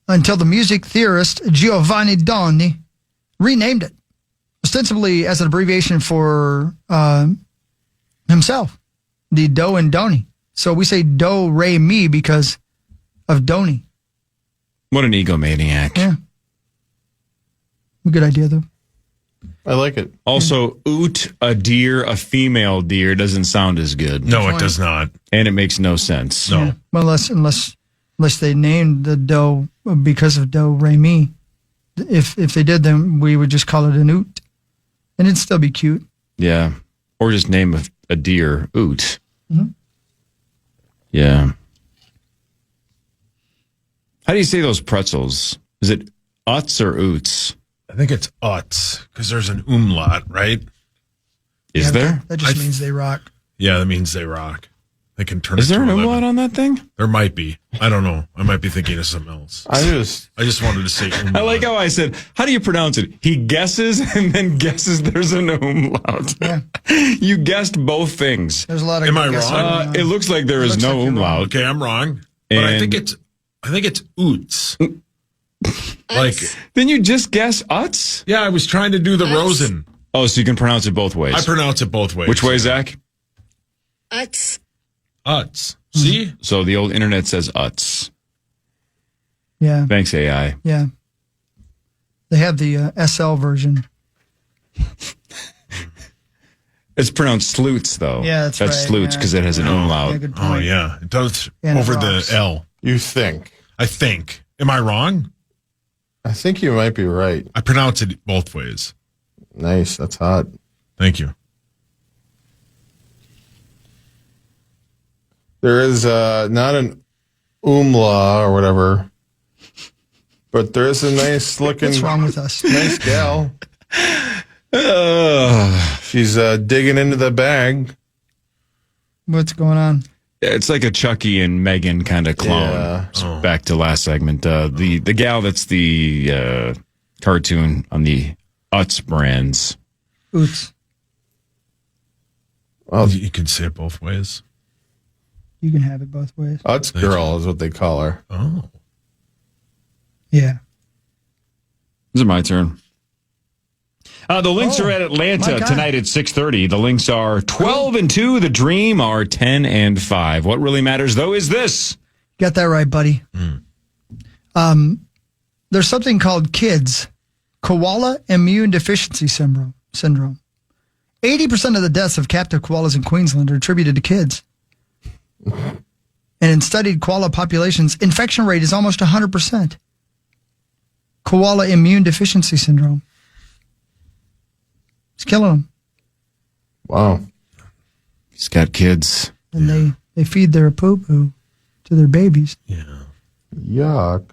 until the music theorist Giovanni Doni renamed it, ostensibly as an abbreviation for himself, the do and doni. So we say do-re-mi because of Doni. What an egomaniac. Yeah. Good idea, though. I like it. Also, oot, a deer, a female deer, doesn't sound as good. No, it does not. And it makes no sense. No. Yeah. Well, unless they named the do because of do-re-mi. If they did, then we would just call it an oot. And it'd still be cute. Yeah. Or just name a deer oot. Mm-hmm. Yeah. How do you say those pretzels? Is it uts or oots? I think it's uts because there's an umlaut, right? Is there? That just means they rock. Yeah, that means they rock. They can turn. Is there an 11. umlaut on that thing? There might be. I don't know. I might be thinking of something else. I just wanted to say umlaut. I like how I said, how do you pronounce it? He guesses and then guesses there's an umlaut. Yeah. You guessed both things. There's a lot of. Am I wrong? It looks like there is no umlaut. Okay, I'm wrong. But I think it's oots. Like, then you just guess uts? Yeah, I was trying to do the Rosen. Oh, so you can pronounce it both ways. I pronounce it both ways. Which way, Zach? Uts. Uts. See? So the old internet says uts. Yeah. Thanks, AI. Yeah. They have the SL version. It's pronounced sleuts, though. Yeah, that's right, sleuts because it has an umlaut. Yeah, good point. Oh, yeah. It does And over it the rocks. L. You think. I think. Am I wrong? I think you might be right. I pronounce it both ways. Nice. That's hot. Thank you. There is not an umla or whatever, but there is a nice looking. What's wrong with us? Nice gal. She's digging into the bag. What's going on? It's like a Chucky and Megan kind of clone. Yeah. So back to last segment. The gal that's the cartoon on the Utz brands. Oots. Well, you can say it both ways. You can have it both ways. Utz girl is what they call her. Oh. Yeah. This is my turn. The Lynx are at Atlanta tonight at 6:30. The Lynx are 12-2. The Dream are 10-5. What really matters, though, is this. Got that right, buddy. There's something called KIDS, Koala Immune Deficiency Syndrome. 80% of the deaths of captive koalas in Queensland are attributed to kids. And in studied koala populations, infection rate is almost 100%. Koala Immune Deficiency Syndrome. It's killing them. Wow. He's got kids. And they feed their poo-poo to their babies. Yeah. Yuck.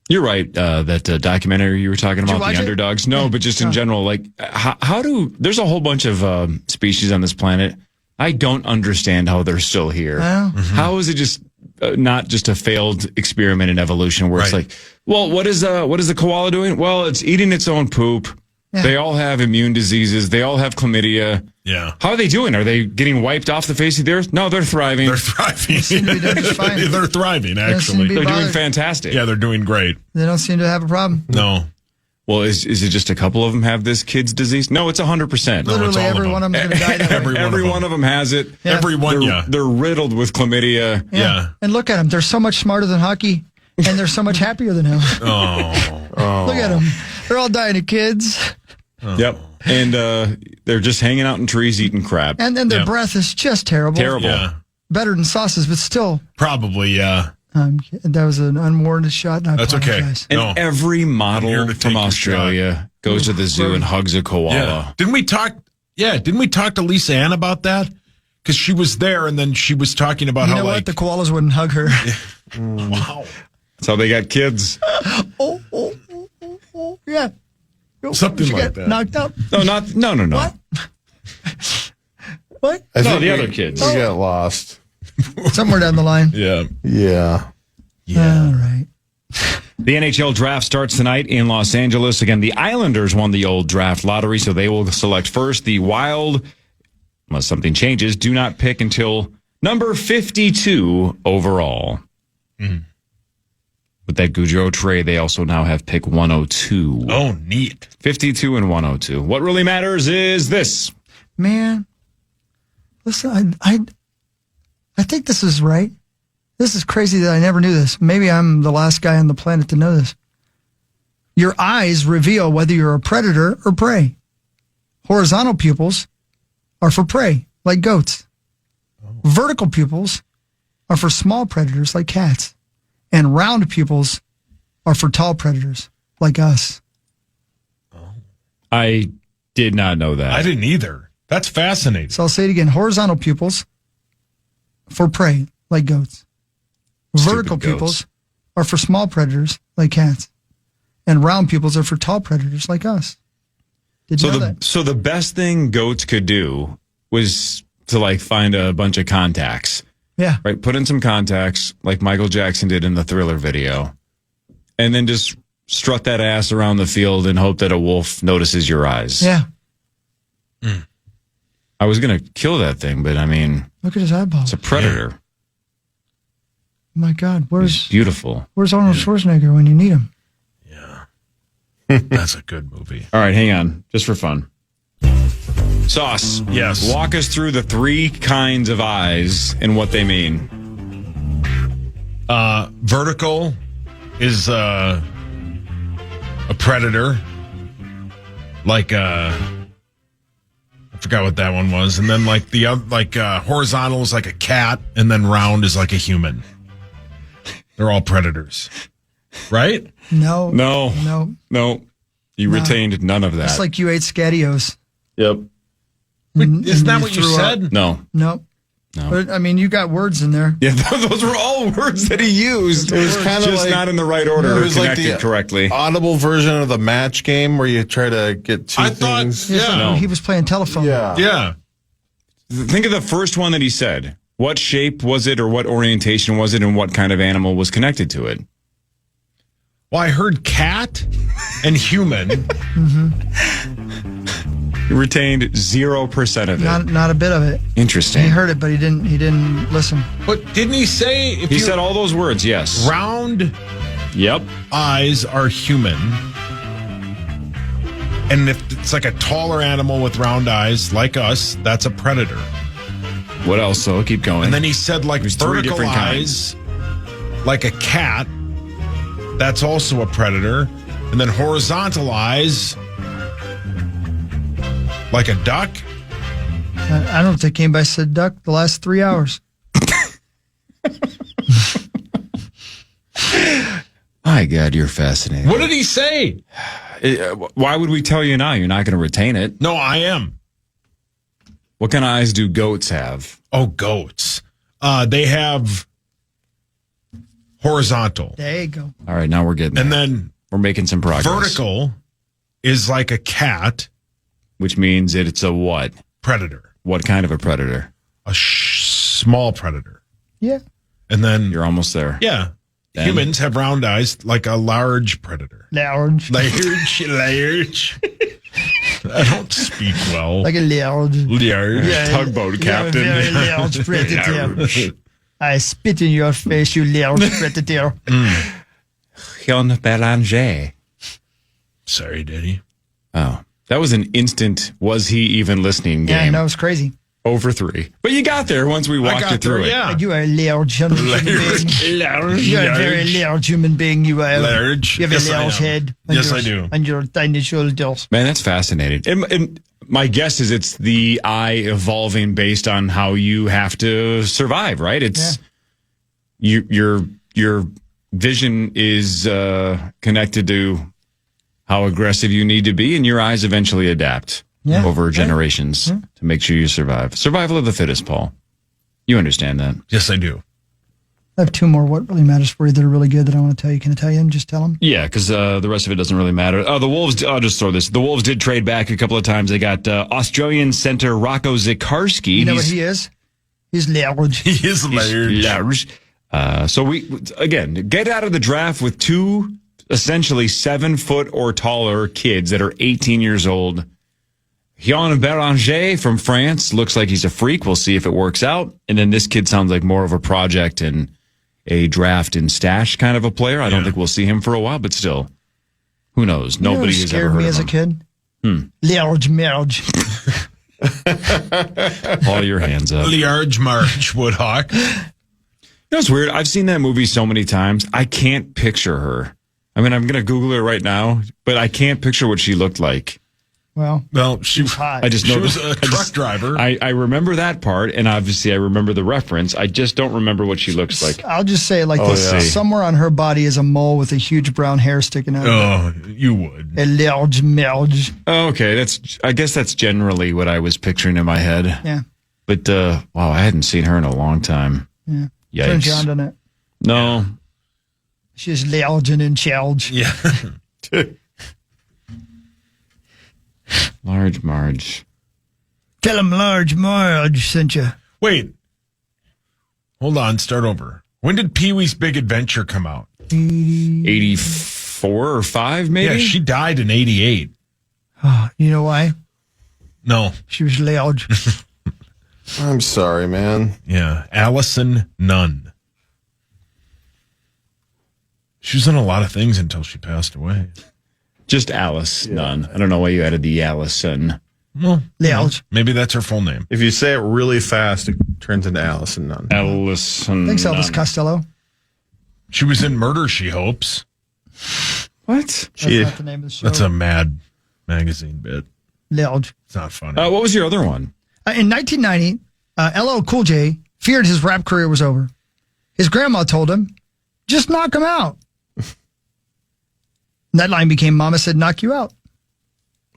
You're right. That documentary you were talking Did you about, watch the it? underdogs. No, but just in general, like how do there's a whole bunch of species on this planet. I don't understand how they're still here. Well, How is it just not just a failed experiment in evolution where it's like, well, what is the koala doing? Well, it's eating its own poop. Yeah. They all have immune diseases. They all have chlamydia. Yeah. How are they doing? Are they getting wiped off the face of the earth? No, they're thriving. They're thriving. They seem to be doing just fine. They're thriving, They don't seem to actually. be They're doing bothered. fantastic. Yeah, they're doing great. They don't seem to have a problem. No. Well, is it just a couple of them have this kid's disease? No, it's 100%. No, it's Literally all every of one of them. them is going to die that way. Every one of them has it. Yeah. Everyone, yeah. They're riddled with chlamydia. Yeah. And look at them. They're so much smarter than hockey, and they're so much happier than him. Oh. Look at them. They're all dying of kids. Yep. And they're just hanging out in trees eating crap. And then their breath is just terrible. Terrible. Yeah. Better than sauces, but still. Probably, yeah. That was an unwarranted shot, and I That's okay. apologize. And every model from Australia goes to the zoo and hugs a koala. Yeah. Didn't we talk to Lisa Ann about that? Because she was there, and then she was talking about You how know what? like The koalas wouldn't hug her. wow. That's how they got kids. Yeah. Something She like got that. knocked up. No. What? What? I No, think the other kids. We got lost. Somewhere down the line. Yeah. Yeah. All right. The NHL draft starts tonight in Los Angeles. Again, the Islanders won the old draft lottery, so they will select first. The Wild, unless something changes, do not pick until number 52 overall. Mm. With that Goudreau trade, they also now have pick 102. Oh, neat. 52 and 102. What really matters is this. Man, listen, I think this is right. This is crazy that I never knew this. Maybe I'm the last guy on the planet to know this. Your eyes reveal whether you're a predator or prey. Horizontal pupils are for prey, like goats. Vertical pupils are for small predators, like cats. And round pupils are for tall predators, like us. I did not know that. I didn't either. That's fascinating. So I'll say it again. Horizontal pupils for prey, like goats. Vertical goats. pupils are for small predators, like cats. And round pupils are for tall predators, like us. Did you know that? So the best thing goats could do was to like find a bunch of contacts. Yeah. Right. Put in some contacts like Michael Jackson did in the Thriller video. And then just strut that ass around the field and hope that a wolf notices your eyes. Yeah. I was going to kill that thing, but I mean, Look at his eyeballs. it's a predator. Oh my God. It's Where's beautiful. Arnold Schwarzenegger when you need him? That's a good movie. All right, hang on. Just for fun. Sauce. Yes. Walk us through the three kinds of eyes and what they mean. Vertical is a predator. Like I forgot what that one was. And then like the other, horizontal is like a cat, and then round is like a human. They're all predators. Right? No. No. You retained none of that. It's like you ate ScatIos. Yep. Isn't that what you threw said? up. No. No. But, I mean, you got words in there. Yeah, those were all words that he used. It was kind of just like, not in the right order. It was like the correctly. audible version of the match game where you try to get two things. He was playing telephone. Yeah. Think of the first one that he said. What shape was it, or what orientation was it, and what kind of animal was connected to it? Well, I heard cat and human. He retained 0% of it. Not a bit of it. Interesting. He heard it, but he didn't listen. But didn't he say He said all those words, yes. round Yep. eyes are human? And if it's like a taller animal with round eyes, like us, that's a predator. What else? So keep going. And then he said like There's three vertical different eyes, like a cat, that's also a predator. And then horizontal eyes, like a duck. I don't think anybody said duck the last 3 hours. My God, you're fascinating. What did he say? Why would we tell you now? You're not going to retain it. No, I am. What kind of eyes do goats have? Oh, goats. They have horizontal. There you go. All right, now we're getting there. And then we're making some progress. vertical is like a cat. Which means that it's a what? Predator. What kind of a predator? A small predator. Yeah. And then You're almost there. yeah, Then- humans have round eyes like a large predator. Large. Large. I don't speak well. Like a large. Large. Tugboat captain. You're a very large predator. I spit in your face, you large predator. Jean Beringer. Sorry, Daddy. Oh, that was an instant. Was he even listening? Game. Yeah, I know, it's crazy. Over 3. But you got there once we walked you through it. Yeah. You are a large human being. Large. You are a very large human being. You are. Large. You have Yes, a I large am. head. Yes, I do. And your tiny shoulders. Man, that's fascinating. And my guess is it's the eye evolving based on how you have to survive, right? It's your vision is connected to how aggressive you need to be, and your eyes eventually adapt over generations to make sure you survive. Survival of the fittest, Paul. You understand that? Yes, I do. I have 2 more What Really Matters for You that are really good that I want to tell you. Can I tell you them? Just tell them. Yeah, because the rest of it doesn't really matter. The Wolves, I'll just throw this. The Wolves did trade back a couple of times. They got Australian center Rocco Zikarski. You know what he is? He's large. He is large. So we, again, get out of the draft with 2 essentially 7 foot or taller kids that are 18 years old. Joan Beringer from France looks like he's a freak. We'll see if it works out. And then this kid sounds like more of a project and a draft and stash kind of a player. I don't think we'll see him for a while, but still, who knows? Nobody has ever heard me of as a him. kid. Large marriage. All your hands up. Large March Woodhawk. You know, it's weird. I've seen that movie so many times. I can't picture her. I mean, I'm going to Google her right now, but I can't picture what she looked like. Well, she was hot. I just know she was a truck driver. I remember that part, and obviously I remember the reference. I just don't remember what she looks like. I'll just say it like this. Yeah. Somewhere on her body is a mole with a huge brown hair sticking out. Oh, you would. A large marriage. Okay, I guess that's generally what I was picturing in my head. Yeah. But, wow, I hadn't seen her in a long time. Yeah. Yikes. Turn John on it. No. She's large and in charge. Yeah. Large Marge. Tell him Large Marge sent you. Wait. Hold on. Start over. When did Pee-wee's Big Adventure come out? 84 or 5, maybe? Yeah, she died in 88. Oh, you know why? No. She was large. I'm sorry, man. Yeah. Allison Nunn. She was in a lot of things until she passed away. Just Alice Nunn. I don't know why you added the Allison. Well, large. Maybe that's her full name. If you say it really fast, it turns into Allison Nunn. Allison Thanks, Elvis Nunn. Costello. She was in Murder, She Hopes. What? That's not the name of the show. That's a Mad magazine bit. Large. It's not funny. What was your other one? In 1990, LL Cool J feared his rap career was over. His grandma told him, just knock him out. That line became Mama Said Knock You Out.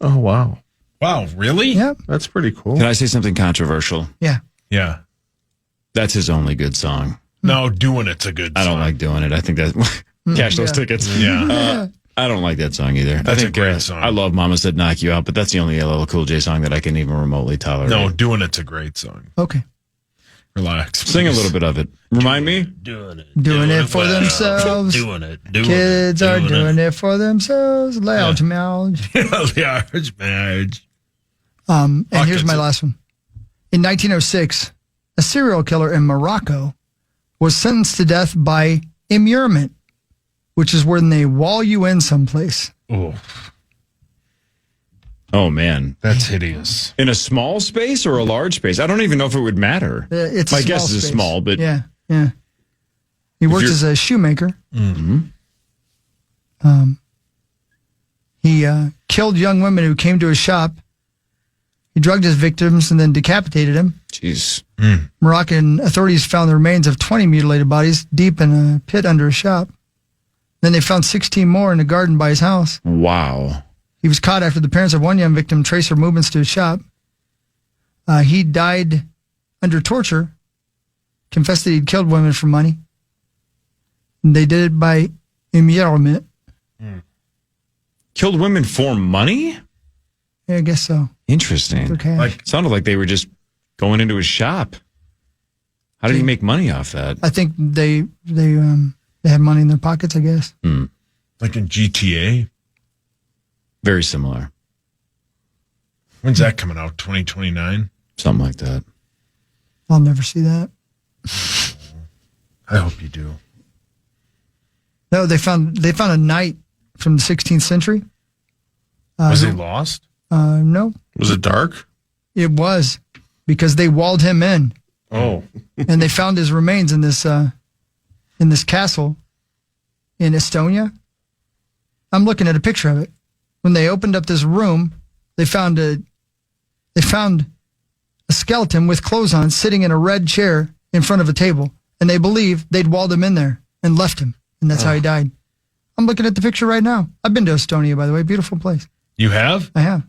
Oh, wow. Wow, really? Yeah. That's pretty cool. Can I say something controversial? Yeah. Yeah. That's his only good song. No, Doing It's a good song. I don't like Doing It. I think that cash those tickets. Yeah. I don't like that song either. That's I think, a great song. I love Mama Said Knock You Out, but that's the only LL Cool J song that I can even remotely tolerate. No, Doing It's a great song. Okay. Relax. Sing a little bit of it. Remind me. Doing it for themselves. Doing it. Kids are doing it for themselves. Large marriage. Large marriage. And here's my last one. In 1906, a serial killer in Morocco was sentenced to death by immurement, which is when they wall you in someplace. Oh, man. That's hideous. In a small space or a large space? I don't even know if it would matter. It's my a guess small is space. small, but Yeah. He worked as a shoemaker. Mm-hmm. He killed young women who came to his shop. He drugged his victims and then decapitated them. Jeez. Moroccan authorities found the remains of 20 mutilated bodies deep in a pit under his shop. Then they found 16 more in a garden by his house. Wow. He was caught after the parents of one young victim traced her movements to his shop. He died under torture, confessed that he'd killed women for money. And they did it by immurement. Killed women for money? Yeah, I guess so. Interesting. For cash. Sounded like they were just going into his shop. How did he make money off that? I think they had money in their pockets, I guess. Like in GTA? Very similar. When's that coming out? 2029? Something like that. I'll never see that. I hope you do. No, they found a knight from the 16th century. Was he lost? No. Was it dark? It was. because they walled him in. Oh. And they found his remains in this castle in Estonia. I'm looking at a picture of it. When they opened up this room, they found a skeleton with clothes on sitting in a red chair in front of a table. And they believe they'd walled him in there and left him. And that's how he died. I'm looking at the picture right now. I've been to Estonia, by the way. Beautiful place. You have? I have.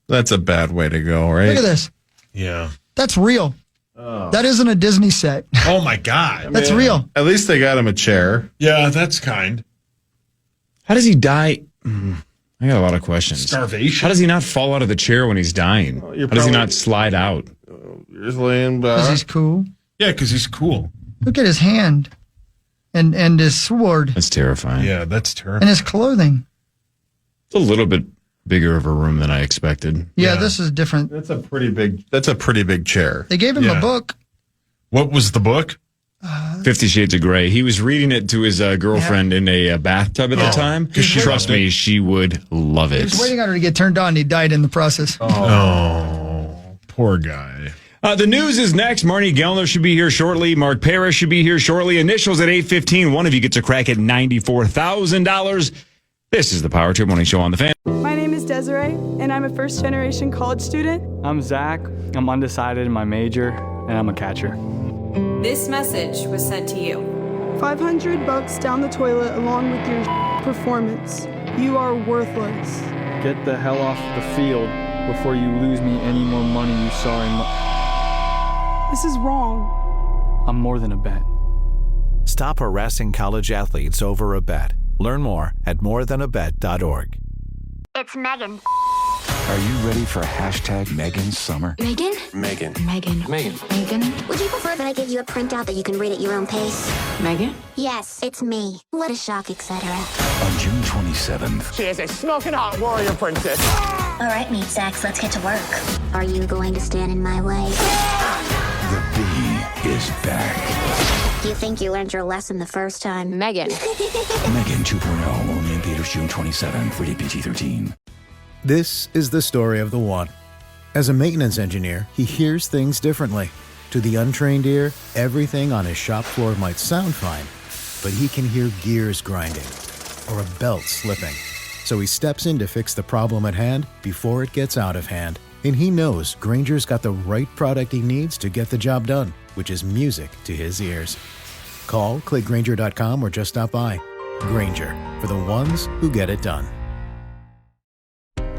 That's a bad way to go, right? Look at this. Yeah. That's real. Oh. That isn't a Disney set. Oh, my God. That's real. At least they got him a chair. Yeah, that's kind. How does he die? I got a lot of questions. Starvation? How does he not fall out of the chair when he's dying? How does he not slide out? You're just laying back. Because he's cool. Yeah, because he's cool. Look at his hand and his sword. That's terrifying. Yeah, that's terrifying. And his clothing. It's a little bit bigger of a room than I expected. Yeah, this is different. That's a pretty big chair. They gave him a book. What was the book? 50 Shades of Grey. He was reading it to his girlfriend in a bathtub at the time. Trust me, she would love it. He was waiting on her to get turned on. He died in the process. Oh, poor guy. The news is next. Marnie Gellner should be here shortly. Mark Parrish should be here shortly. Initials at 8:15. One of you gets a crack at $94,000. This is the Power Trip Morning Show on the Fan. My name is Desiree, and I'm a first-generation college student. I'm Zach. I'm undecided in my major, and I'm a catcher. This message was sent to you. $500 down the toilet along with your performance. You are worthless. Get the hell off the field before you lose me any more money you sorry. This is wrong. I'm more than a bet. Stop harassing college athletes over a bet. Learn more at morethanabet.org. It's Megan. Are you ready for hashtag Megan Summer? Megan? Megan. Megan. Megan. Would you prefer that I give you a printout that you can read at your own pace? Megan? Yes, it's me. What a shock, etc. On June 27th. She is a smoking hot warrior princess. All right, meat sacks, let's get to work. Are you going to stand in my way? The Bee is back. You think you learned your lesson the first time? Megan. Megan 2.0, only in theaters June 27th, rated PG-13. This is the story of the one. As a maintenance engineer, he hears things differently. To the untrained ear, everything on his shop floor might sound fine, but he can hear gears grinding or a belt slipping. So he steps in to fix the problem at hand before it gets out of hand. And he knows Grainger's got the right product he needs to get the job done, which is music to his ears. Call, click Grainger.com, or just stop by. Grainger, for the ones who get it done.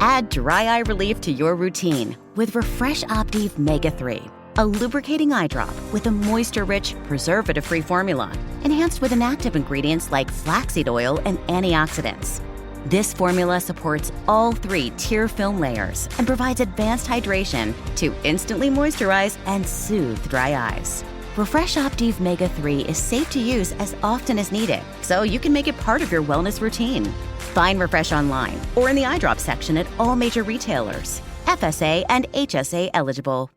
Add dry eye relief to your routine with Refresh Optive Mega 3, a lubricating eye drop with a moisture-rich, preservative-free formula, enhanced with inactive ingredients like flaxseed oil and antioxidants. This formula supports all 3 tear film layers and provides advanced hydration to instantly moisturize and soothe dry eyes. Refresh Optive Mega 3 is safe to use as often as needed, so you can make it part of your wellness routine. Find Refresh online or in the eye drop section at all major retailers. FSA and HSA eligible.